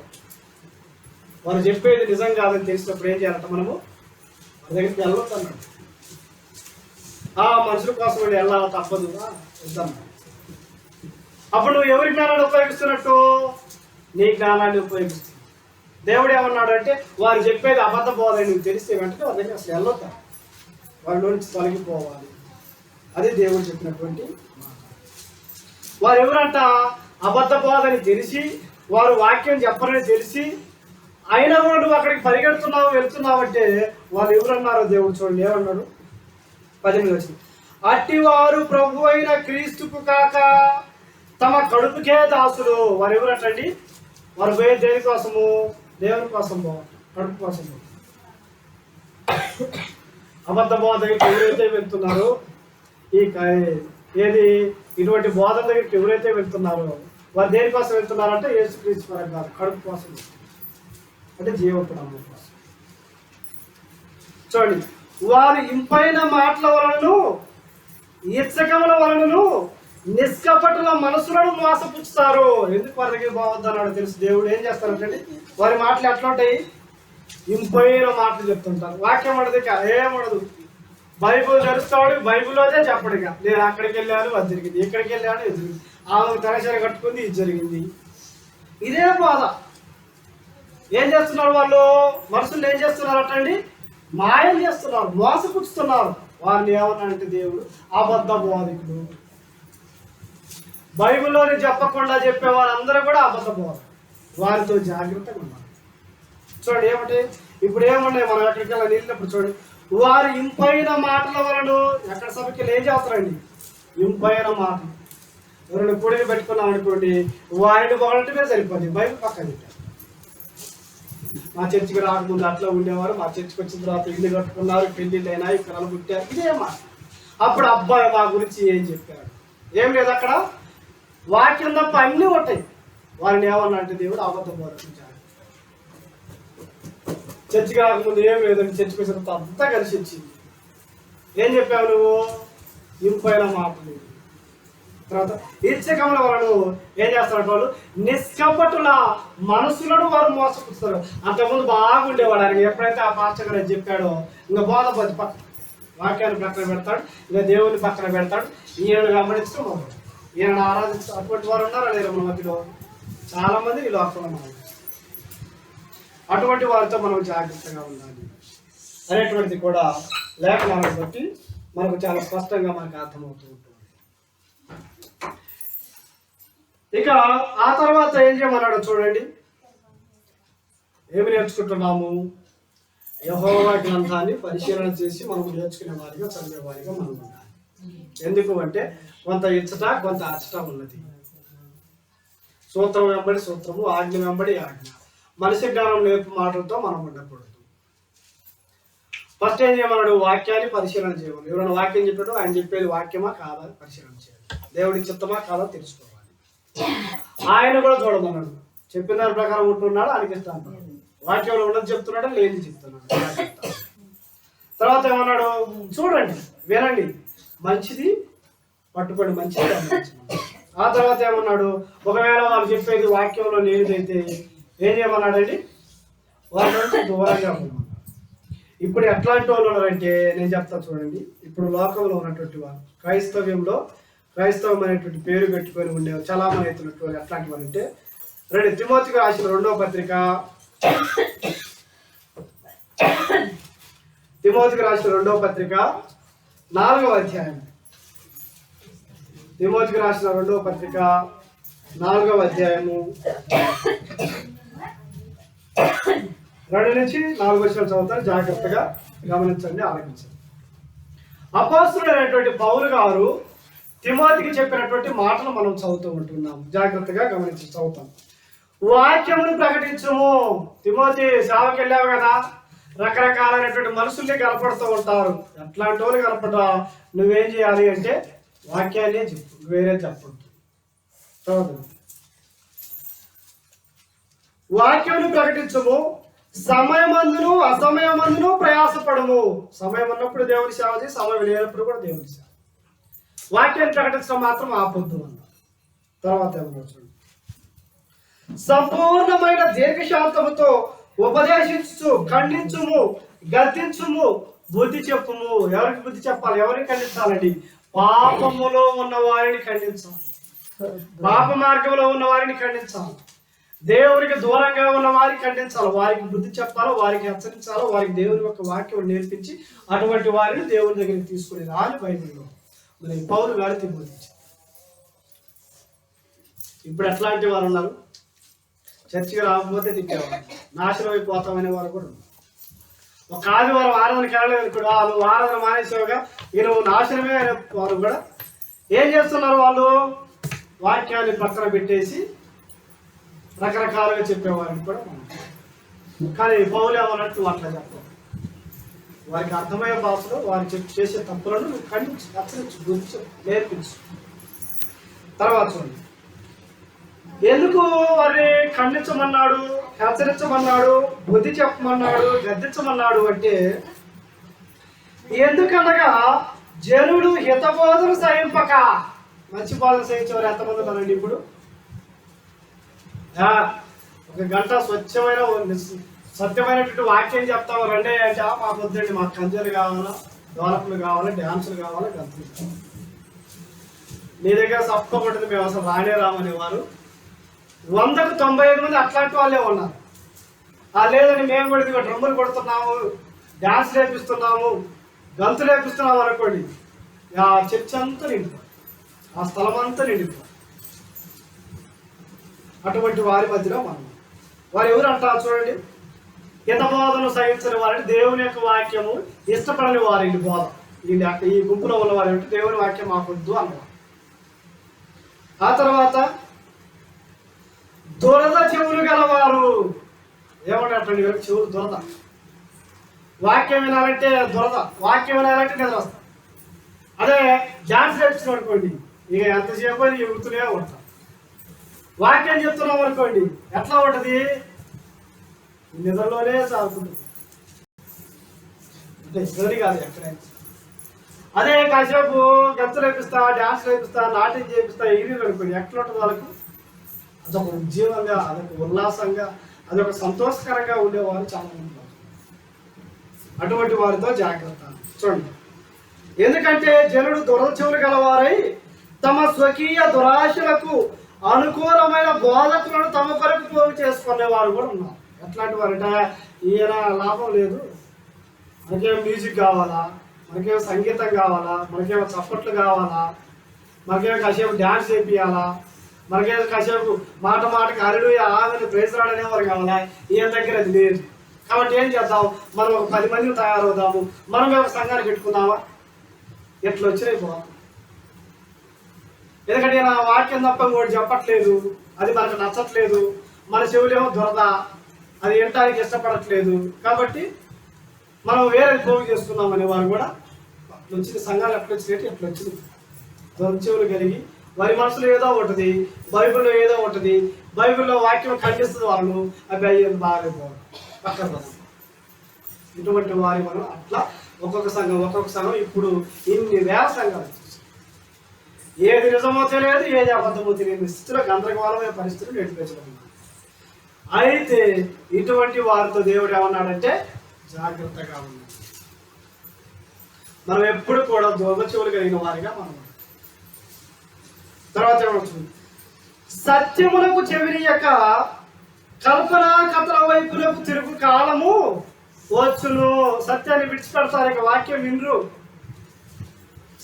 వాళ్ళు చెప్పేది నిజం కాదని తెలిసినప్పుడు ఏం చేయాలంట మనము వాళ్ళ దగ్గరికి వెళ్ళొద్దు అన్నాడు. మనుషుల కోసం వెళ్ళాలా తప్పదు వద్దన్నాడు. అప్పుడు నువ్వు ఎవరి జ్ఞానాన్ని ఉపయోగిస్తున్నట్టు? నీ జ్ఞానాన్ని ఉపయోగిస్తున్నావు. దేవుడు ఏమన్నాడు అంటే వారు చెప్పేది అబద్ధ బోధని నువ్వు తెలిస్తే వెంటనే వాళ్ళ దగ్గర అసలు వెళ్ళొద్దా, వాళ్ళ నుంచి తొలగిపోవాలి. అది దేవుడు చెప్పినటువంటి మాట. వారు ఎవరంట? అబద్ధ బోధని తెలిసి, వారు వాక్యం చెప్పరని తెలిసి, అయినా కూడా నువ్వు అక్కడికి పరిగెడుతున్నావు వెళ్తున్నావు అంటే వాళ్ళు ఎవరన్నారో దేవుడు చూడండి ఏమన్నాడు. 18 వచ్చింది. అట్టివారు ప్రభు అయిన క్రీస్తుకు కాక తమ కడుపుకే దాసులు. వారు ఎవరంటండి? వారు పోయే దేని కోసము? దేవుని కోసం పోవాలి, కడుపు కోసం. అబద్ధ బోధ ఎవరైతే వెళ్తున్నారో, ఇటువంటి బోధన దగ్గరికి ఎవరైతే వెళ్తున్నారో వారు దేనికోసం వెళ్తున్నారంటే యేసుక్రీస్తు పరం కాదు, కడుపు కోసం, అంటే జీవపురాణం కోసం. చూడండి, వారు ఇంపైన మాటల వలనను ఇచ్చకముల వలనను నిష్కపటుల మనసులను మోసపుచ్చుతారు. ఎందుకు వారి దగ్గర బాగుందన్నాడు తెలుసు. దేవుడు ఏం చేస్తారంటే వారి మాటలు ఎట్లా ఉంటాయి? ఇంపైన మాటలు చెప్తుంటారు. వాక్యం ఉండదు, ఏముండదు. బైబుల్ తెలుస్తాడు, బైబుల్లోనే చెప్పడుగా నేను అక్కడికి వెళ్ళాను అది జరిగింది, ఇక్కడికి వెళ్ళాను ఇది జరిగింది, ఆమె తెరచర కట్టుకుంది ఇది జరిగింది. ఇదే బాధ. ఏం చేస్తున్నారు వాళ్ళు? మనుషులు ఏం చేస్తున్నారు అటండి? మాయం చేస్తున్నారు, మోసపుచ్చుతున్నారు. వారిని ఏమన్నాడంటే దేవుడు అబద్ధ బోధకుడు. బైబిల్లోని చెప్పకుండా చెప్పే వారందరూ కూడా అబద్ధ బోధ. వారితో జాగ్రత్తగా ఉన్నారు. చూడండి ఏమంటే ఇప్పుడు ఏమన్నాయి మనం ఎక్కడికి వెళ్ళి వెళ్ళినప్పుడు చూడండి, వారు ఇంపైన మాటల వలన ఎక్కడ సభకి ఏం చేస్తారండి? ఇంపైన మాటలు. ఎవరైనా పొడిని పెట్టుకున్నాం అనుకోండి, వారిని పొగలటమే సరిపోతుంది. బైబిల్ పక్కన పెట్టారు. మా చర్చికి రాకముందు అట్లా ఉండేవారు, మా చర్చికి వచ్చిన తర్వాత ఇల్లు కట్టుకున్నారు, పెళ్లిళ్ళు అయినా పిల్లలు పుట్టారు, ఇదే మాట. అప్పుడు అబ్బాయి మా గురించి ఏం చెప్పారు? ఏం లేదు అక్కడ, వాక్యం తప్ప అన్నీ ఉంటాయి. వారిని ఏమన్నా అంటే దేవుడు అబద్ధ బోధించాడు. చర్చికి రాకముందు ఏం లేదని చర్చికి వచ్చిన తర్వాత అంతా కలిసి వచ్చింది. ఏం చెప్పావు నువ్వు? ఇంపైన మాటలు. తర్వాత ఇచ్చకముల వలన ఏం చేస్తారంటే వాళ్ళు నిష్కపటుల మనసులను వారు మోసపుచ్చుతారు. అంతకుముందు బాగుండేవాడు. ఆయన ఎప్పుడైతే ఆ పాస్టర్ గారు చెప్పాడో ఇంకా బోధ పక్క వాక్యాన్ని పక్కన పెడతాడు, ఇంకా దేవుని పక్కన పెడతాడు. ఈయనను గమనించడం మొదలు ఈయన ఆరాధించడం. అటువంటి వారు ఉన్నారా లేరు మన మధ్యలో? చాలా మంది ఈ లోకంలో మనం. అటువంటి వారితో మనం జాగ్రత్తగా ఉండాలి అనేటువంటిది కూడా లేఖనాలను బట్టి మనకు చాలా స్పష్టంగా మనకు అర్థమవుతూ ఉంటుంది. ఇక ఆ తర్వాత ఏం చేయమన్నాడో చూడండి. ఏమి నేర్చుకుంటున్నాము? యెహోవా గ్రంథాన్ని పరిశీలన చేసి మనం నేర్చుకునే వారిగా చదివే వారిగా మనం ఉండాలి. ఎందుకు అంటే కొంత ఇచ్చట కొంత అచ్చట ఉన్నది. సూత్రం వెంబడి సూత్రము, ఆజ్ఞ వెంబడి ఆజ్ఞ. మనిషి జ్ఞానం నేర్పు మాటలతో మనం ఉండకూడదు. ఫస్ట్ ఏం చేయమన్నాడు? వాక్యాన్ని పరిశీలన చేయాలి. ఎవరైనా వాక్యం చెప్పాడో ఆయన చెప్పేది వాక్యమా కాదా పరిశీలన చేయాలి. దేవుడి చిత్తమా కాదా తెలుసుకోవాలి. ఆయన కూడా చూడమన్నాడు. చెప్పిన దాని ప్రకారం ఉంటున్నాడు, ఆయనకి ఇష్టం. వాక్యంలో ఉన్నది చెప్తున్నాడు, లేని చెప్తున్నాడు. తర్వాత ఏమన్నాడు? చూడండి, వినండి, మంచిది పట్టుకోండి, మంచిది. ఆ తర్వాత ఏమన్నాడు? ఒకవేళ వాళ్ళు చెప్పేది వాక్యంలో లేనిదైతే ఏం చేయమన్నాడండి? వాళ్ళ నుంచి దూరంగా ఉండమన్నాడు. ఇప్పుడు ఎట్లాంటి వాళ్ళు ఉన్నారంటే నేను చెప్తా చూడండి. ఇప్పుడు లోకంలో ఉన్నటువంటి వాళ్ళు క్రైస్తవం అనేటువంటి పేరు పెట్టుకొని ఉండేవారు, చలామణి అవుతున్నట్టు వాళ్ళు ఎట్లాంటి వాళ్ళు అంటే రండి. తిమోతికి రాసిన 2వ పత్రిక, తిమోతికి రాసిన 2వ పత్రిక 4వ అధ్యాయం. తిమోతికి రాసిన 2వ పత్రిక 4వ అధ్యాయము 2 నుంచి 4 వచనాలు చదువుతారు. జాగ్రత్తగా గమనించండి, ఆలోచించండి. అపోస్తలుడైనటువంటి పౌలు గారు తిమోతికి చెప్పినటువంటి మాటలు మనం చదువుతూ ఉంటున్నాం. జాగ్రత్తగా గమనించి చదువుతాం. వాక్యమును ప్రకటించము. తిమోతి సేవకి వెళ్ళావు కదా, రకరకాలైనటువంటి మనుషుల్ని కనపడుతూ ఉంటారు. ఎట్లాంటి వాళ్ళు కనపడా నువ్వేం చేయాలి అంటే వాక్యాన్ని చెప్పు, వేరే చెప్పద్దు. చదువు. వాక్యమును ప్రకటించము, సమయమందును అసమయమందును ప్రయాసపడము. సమయం ఉన్నప్పుడు దేవుని సేవ చేసి, సమయం లేనప్పుడు కూడా దేవుని సేవ. వాక్యాన్ని ప్రకటించడం మాత్రం ఆపొద్దు అన్న. తర్వాత ఏమన్నా చూడండి. సంపూర్ణమైన దీర్ఘశాంతముతో ఉపదేశించు, ఖండించుము, గద్దించుము, బుద్ధి చెప్పుము. ఎవరికి బుద్ధి చెప్పాలి? ఎవరిని ఖండించాలండి? పాపములో ఉన్న వారిని ఖండించాలి, పాప మార్గంలో ఉన్న వారిని ఖండించాలి, దేవునికి దూరంగా ఉన్న వారిని ఖండించాలి, వారికి బుద్ధి చెప్పాలో, వారికి హెచ్చరించాలో, వారికి దేవుని యొక్క వాక్యం నేర్పించి అటువంటి వారిని దేవుని దగ్గరికి తీసుకుని రాని బైబిల్లో మరి పౌలు గారు బోధించారు. ఇప్పుడు ఎట్లాంటి వారు ఉన్నారు? చర్చికి రాకపోతే తిట్టేవారు, నాశనం అయిపోతామనే వారు కూడా ఉన్నారు. ఒక ఆదివారం ఆరాధనకి వెళ్ళలేదు కూడా, నువ్వు ఆరాధన మానేసావుగా ఇక నువ్వు నాశనమే అనే వారు కూడా ఏం చేస్తున్నారు? వాళ్ళు వాక్యాన్ని పక్కన పెట్టేసి రకరకాలుగా చెప్పేవారిని కూడా మనం. కానీ పౌలు ఏమన్నట్టు అట్లా చెప్పాలి. వారికి అర్థమయ్యే భాషలో వారు చేసే తప్పులను ఖండించి, హెచ్చరించు, గురించి నేర్పించు. తర్వాత చూడండి, ఎందుకు వారిని ఖండించమన్నాడు, హెచ్చరించమన్నాడు, బుద్ధి చెప్పమన్నాడు, గద్దించమన్నాడు అంటే, ఎందుకనగా జనుడు హితబోధను సహింపక. మంచి బోధన సహించేవారు ఎంతమంది ఉన్నారండి ఇప్పుడు? ఒక గంట స్వచ్ఛమైన సత్యమైనటువంటి వాక్యం చెప్తాము రండి అంటే, మాకు వద్దండి, మాకు కంజలు కావాలా, డోలకులు కావాలా, డ్యాన్సులు కావాలా, గంతులు కావాలి, నీ దగ్గర సప్పబడుతుంది, మేము అసలు రానే రామనే వారు 100కు 95 మంది అట్లాంటి వాళ్ళే ఉన్నారు. లేదని మేము కూడా ఇదిగో డ్రమ్ములు కొడుతున్నాము, డ్యాన్స్ నేర్పిస్తున్నాము, గంతు నేర్పిస్తున్నాము అనుకోండి, ఆ చర్చ్ అంతా నిండిపోయి, ఆ స్థలం అంతా నిండిపోయి. అటువంటి వారి మధ్యలో మనం. వారు ఎవరు అంటారు చూడండి, హితబోధను సహించని వారిని, దేవుని యొక్క వాక్యము ఇష్టపడని వారు. ఈ బోధ ఈ గుంపులో ఉన్న వారు అంటే దేవుని వాక్యం మాకొద్దు అన్నవారు. ఆ తర్వాత దురద చెవులు గలవారు. ఏమన్నట్టండి? చెవులు దురద. వాక్యం వినాలంటే దురద, వాక్యం వినాలంటే నిద్ర వస్తాం. అదే డాన్స్ నేర్చుకుని అనుకోండి, ఇక ఎంతసేపు అని ఎగురుతూనే ఉంటాం. వాక్యం చెప్తున్నాం అనుకోండి, ఎట్లా ఉంటుంది? నిద్రలోనే సాగుతుంది. అంటే నిద్ర కాదు ఎక్కడైనా. అదే కాసేపు గంతులు వేపిస్తా, డాన్స్ వేపిస్తా, నాట్యం చేపిస్తా, ఇది అనుకోండి, ఎట్లా ఉంటుంది వాళ్ళకు? అదొక ఉద్యోగంగా, అదొక ఉల్లాసంగా, అదొక సంతోషకరంగా ఉండేవారు చాలా మంది. అటువంటి వారితో జాగ్రత్త. చూడండి, ఎందుకంటే జనుడు దురదచెవులు గలవారై తమ స్వకీయ దురాశలకు అనుకూలమైన బోధకులను తమ కొరకు పోగు చేసుకునేవారు కూడా ఉన్నారు. ఎట్లాంటి వారంటే, ఈయన లాభం లేదు, మనకేమో మ్యూజిక్ కావాలా, మనకేమో సంగీతం కావాలా, మనకేమో చప్పట్లు కావాలా, మనకేమో కాసేపు డ్యాన్స్ చేపియాలా, మనకేమో కాసేపు మాట మాటకి అరుడు ఆమెను ప్రేసరాడనేవారు కావాలా. ఈయన దగ్గర అది లేదు. కాబట్టి ఏం చేద్దాం, మనం ఒక 10 మందిని తయారవుదాము, మనం ఒక సంఘాన్ని పెట్టుకుందామా? ఎట్లా వచ్చినాయి పోతాం. ఎందుకంటే నా వాక్యం తప్ప ఇంకోటి చెప్పట్లేదు, అది మనకు నచ్చట్లేదు, మన చెవులేమో దురద, అది వినటానికి ఇష్టపడట్లేదు, కాబట్టి మనం వేరే పోగు చేసుకున్నాం అనేవారు కూడా వచ్చింది. సంఘాలు ఎట్లా వచ్చినట్టు ఎట్లా వచ్చింది? దురద చెవులు కలిగి వారి మనసులో ఏదో ఉంటుంది, బైబిల్లో ఏదో ఉంటుంది, బైబిల్లో వాక్యం ఖండిస్తుంది వాళ్ళు, అవి అయ్యేది బాగాలేకపోవడం పక్కన. ఇటువంటి వారి మనం అట్లా ఒక్కొక్క సంఘం ఇప్పుడు ఇన్ని వేల సంఘాలు, ఏది నిజమో తెలియదు, ఏది అబద్ధమో తెలియని స్థితిలో గందరగోళమైన పరిస్థితులు నడిపించబడినాయి. అయితే ఇటువంటి వారితో దేవుడు ఏమన్నాడంటే, జాగ్రత్తగా ఉన్నాడు. మనం ఎప్పుడు కూడా దొంగచెవులు కలిగిన వారిగా మనం. తర్వాత ఏమవుతుంది? సత్యములకు చెవినియక కల్పనా కథల వైపులకు తిరుగు కాలము వచ్చును. సత్యాన్ని విడిచిపెడతారు, ఇక వాక్యం వినరు.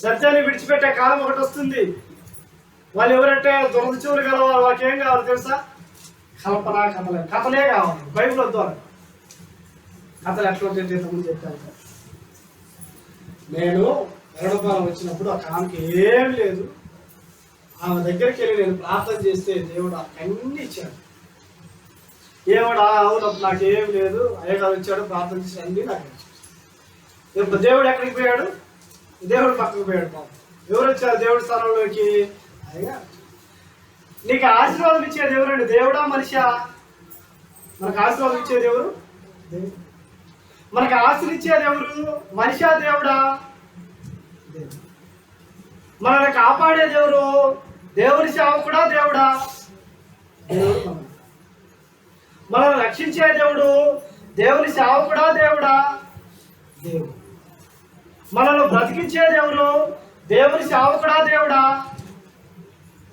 సత్యాన్ని విడిచిపెట్టే కాలం ఒకటి వస్తుంది. వాళ్ళు ఎవరంటే దురద చెవులు గలవారు. వాళ్ళకి ఏం కావాలి తెలుసా? కల్పనా కథలే కావాలి. బైబిల్ వద్దు వాళ్ళు. కథలు ఎట్లా ఉంటాయి ఇంతకుముందు చెప్పాను. నేను ఎరడపాలెం వచ్చినప్పుడు ఆ ఆమెకి ఏం లేదు, ఆమె దగ్గరికి వెళ్ళి నేను ప్రార్థన చేస్తే దేవుడు అన్నీ ఇచ్చాడు. ఏమడా అవునప్పుడు నాకేం లేదు, అయ్యగారు వచ్చాడు, ప్రార్థన చేసి అన్నీ నాకు ఇప్పుడు దేవుడు ఎక్కడికి పోయాడు? దేవుడు పక్కకు పోయాడు. పాపం ఎవరు వచ్చారు దేవుడి స్థానంలోకి? అయ్యా, నీకు ఆశీర్వాదం ఇచ్చేది ఎవరండి? దేవుడా మనిషా? మనకు ఆశీర్వాదం ఇచ్చేది ఎవరు? దేవుడు. మనకు ఆశలు ఇచ్చేది ఎవరు? మనిషా దేవుడా? దేవుడు. మనల్ని కాపాడేది ఎవరు? దేవుడి సేవకుడా దేవుడా? దేవుడు. మనల్ని రక్షించే దేవుడు దేవుని సేవకుడా దేవుడా? దేవుడు. మనల్ని బ్రతికించేది ఎవరు? దేవుని సేవకుడా దేవుడా?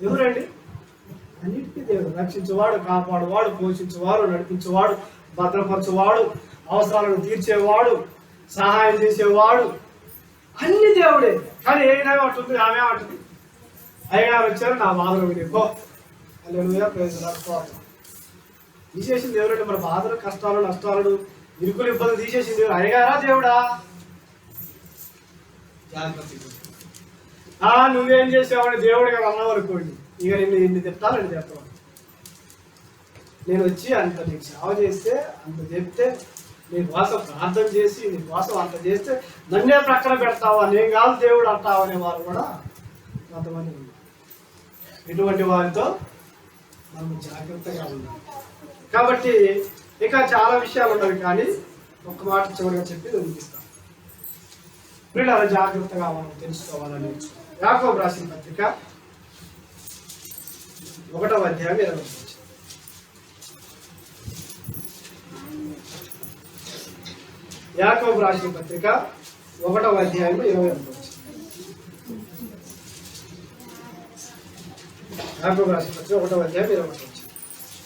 ఎవరండి? అన్నిటికీ దేవుడు. రక్షించేవాడు, కాపాడువాడు, పోషించేవాడు, నడిపించేవాడు, భద్రపరచేవాడు, అవసరాలను తీర్చేవాడు, సహాయం చేసేవాడు, అన్ని దేవుడే. కానీ ఏమైనా అంటుంది, ఆమె అంటుంది, అయ్యగారు వచ్చారు నా బాధలు వినిపో తీసేసింది ఎవరంటే మన బాధలు, కష్టాలు, నష్టాలను, ఇరుకులు, ఇబ్బందులు తీసేసింది ఎవరు? అయ్యగారా దేవుడా? నువ్వేం చేసావని దేవుడు గారు అన్నావు అనుకోండి, ఇక నేను ఎన్ని తిట్టాలని చెప్తాను. నేను వచ్చి అంత నీకు సేవ చేస్తే, అంత చెప్తే, నీ కోసం ప్రార్థన చేసి, నీ కోసం అంత చేస్తే నన్నే ప్రక్కన పెడతావా, నేను కాదు దేవుడు అంటావా అనే వారు కూడా కొంతమంది ఉన్నారు. ఇటువంటి వారితో మనం జాగ్రత్తగా ఉన్నాం. కాబట్టి ఇక చాలా విషయాలు ఉన్నవి, కానీ ఒక్క మాట చివరిగా చెప్పి వినిపిస్తాం. పిల్లలు జాగ్రత్తగా మనం తెలుసుకోవాలని యాకోబు రాసిన పత్రిక 1వ అధ్యాయం 20వ వచనం. యాకోబు రాసిన పత్రిక 1వ అధ్యాయం 20వ వచనం. యాకోబు రాసిన పత్రిక 1వ అధ్యాయం 20వ వచనం.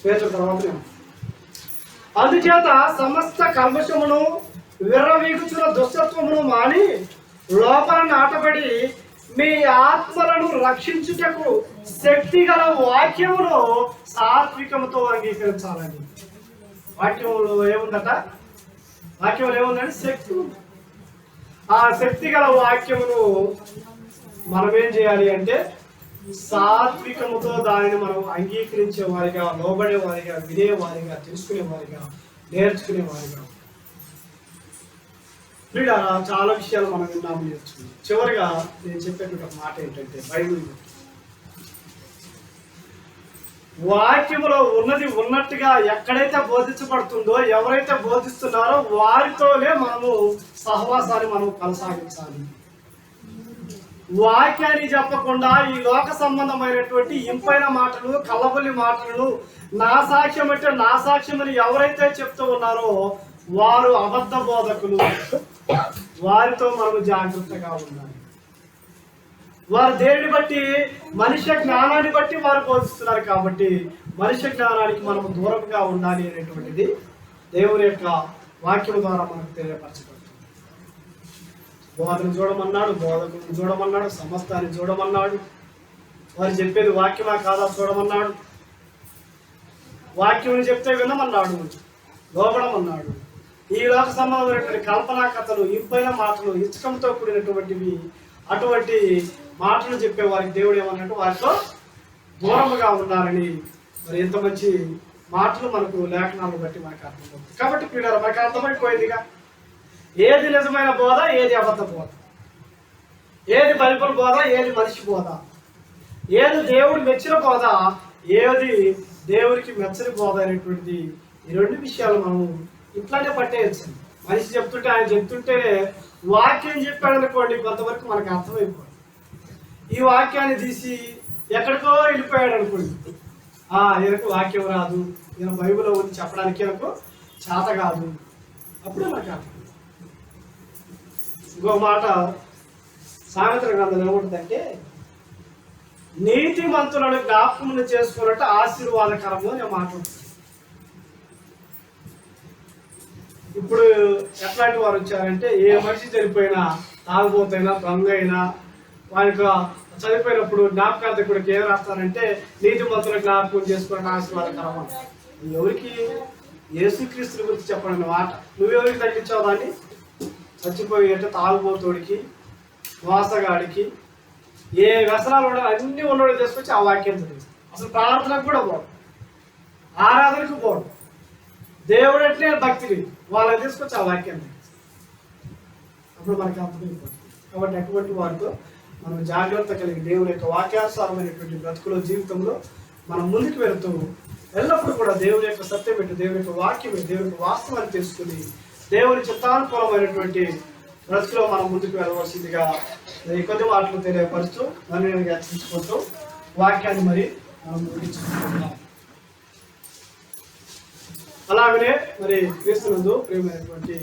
పేతురు తర్వాత అందుచేత సమస్త కల్మషమును విర్రవీగుచున్న దుష్టత్వమును మాని లోపల నాటబడి మీ ఆత్మలను రక్షించుటకు శక్తి గల వాక్యమును సాత్వికముతో అంగీకరించాలని. వాక్యములో ఏముందట? వాక్యంలో ఏముందంటే శక్తి ఉంది. ఆ శక్తి గల వాక్యమును మనం ఏం చేయాలి అంటే సాత్వికముతో దానిని మనం అంగీకరించే వారిగా, లోబడే వారిగా, వినేవారిగా, తెలుసుకునే వారిగా, నేర్చుకునే వారిగా. చాలా విషయాలు మనం విన్నాము, నేర్చుకున్నాం. చివరిగా నేను చెప్పేటువంటి ఒక మాట ఏంటంటే, బైబిల్ వాక్యములో ఉన్నది ఉన్నట్టుగా ఎక్కడైతే బోధించబడుతుందో, ఎవరైతే బోధిస్తున్నారో వారితోనే మనము సహవాసాన్ని మనం కొనసాగించాలి. వాక్యాన్ని చెప్పకుండా ఈ లోక సంబంధమైనటువంటి ఇంపైన మాటలు, కల్లబొల్లి మాటలను, నా సాక్ష్యం అంటే నా సాక్ష్యం అని ఎవరైతే చెప్తూ ఉన్నారో వారు అబద్ధ బోధకులు. వారితో మనము జాగ్రత్తగా ఉండాలి. వారు దేనిని బట్టి, మనుష్య జ్ఞానాన్ని బట్టి వారు బోధిస్తున్నారు. కాబట్టి మనుష్య జ్ఞానానికి మనము దూరంగా ఉండాలి అనేటువంటిది దేవుని యొక్క వాక్యం ద్వారా మనకు తెలియపరచబడుతుంది. బోధను చూడమన్నాడు, బోధకులను చూడమన్నాడు, సమస్తాన్ని చూడమన్నాడు. వారు చెప్పేది వాక్యమా కాదా చూడమన్నాడు. వాక్యం చెప్తే వినమన్నాడు, లోబడమన్నాడు. ఈ లోక సంబంధమైనటువంటి కల్పనా కథలు, ఇంపైన మాటలు, ఇష్టంతో కూడినటువంటివి, అటువంటి మాటలు చెప్పే వారికి దేవుడు ఏమన్నట్టు వారితో దూరముగా ఉన్నారని. మరి ఎంత మంచి మాటలు మనకు లేఖనాలను బట్టి మనకు అర్థమవుతుంది. కాబట్టి పిల్లలు మనకు అర్థమైపోయిందిగా, ఏది నిజమైన బోధ, ఏది అబద్ధ బోధ, ఏది బైబిల్ బోధ, ఏది మనిషి బోధ, ఏది దేవుడు మెచ్చిన బోధ, ఏది దేవుడికి మెచ్చని బోధ అనేటువంటిది. ఈ రెండు విషయాలు మనం ఇట్లానే పట్టేయచ్చు. మనిషి చెప్తుంటే, ఆయన చెప్తుంటేనే వాక్యం చెప్పాడు అనుకోండి, కొంతవరకు మనకు అర్థమైపోయింది. ఈ వాక్యాన్ని తీసి ఎక్కడికో వెళ్ళిపోయాడు అనుకోండి, ఈయనకు వాక్యం రాదు, ఈయన బైబిల్లో ఉంది చెప్పడానికి ఈయనకు చేత కాదు, అప్పుడే మనకు అర్థం. ఇంకో మాట సామెతల గ్రంథం ఏముంటుందంటే, నీతిమంతులను జ్ఞాపకమును చేసుకున్నట్టు ఆశీర్వాదకరము అనే మాట ఉంటుంది. ఇప్పుడు ఎట్లాంటి వారు వచ్చారంటే, ఏ మనిషి చనిపోయినా, తాగుబోతైనా, దొంగ అయినా, వారికి చనిపోయినప్పుడు జ్ఞాపకార్థకుడికి ఏం రాస్తారంటే, నీతిమంతులను జ్ఞాపకం చేసుకున్నట్టు ఆశీర్వాదకరం అంటారు. ఎవరికి? యేసుక్రీస్తు గురించి చెప్పండి మాట. నువ్వెవరికి తగ్గించావు దాన్ని? చచ్చిపోయి అంటే తాగుబోతుడికి, మోసగాడికి, ఏ వ్యసనాలు కూడా అన్ని ఉన్నోడు తీసుకొచ్చి ఆ వాక్యం చదివిస్తాం. అసలు ప్రార్థనకు కూడా పోవడం, ఆరాధనకు పోవడం, దేవుడు అంటే భక్తిని వాళ్ళని తీసుకొచ్చి ఆ వాక్యం చదివిస్తాం. అప్పుడు మనకి అర్థమైపోతుంది. కాబట్టి అటువంటి వారితో మనం జాగ్రత్త కలిగి దేవుని యొక్క వాక్యానుసారమైనటువంటి బ్రతుకులో, జీవితంలో మనం ముందుకు వెళుతూ ఎల్లప్పుడూ కూడా దేవుని యొక్క సత్యం పెట్టి, దేవుని యొక్క వాక్యం, దేవుని యొక్క వాస్తవాన్ని తెలుసుకుని దేవుని చిత్తానుకూలమైనటువంటి బ్రతుకులో మనం ముందుకు వెళ్ళవలసిందిగా ఈ కొద్ది మాటలు తెలియపరుస్తూ నన్ను నేను హెచ్చరించుకుంటూ వాక్యాన్ని మరి మనం ముగించుకుంటున్నాం. అలాగనే మరి క్రీస్తునందు ప్రియమైనటువంటి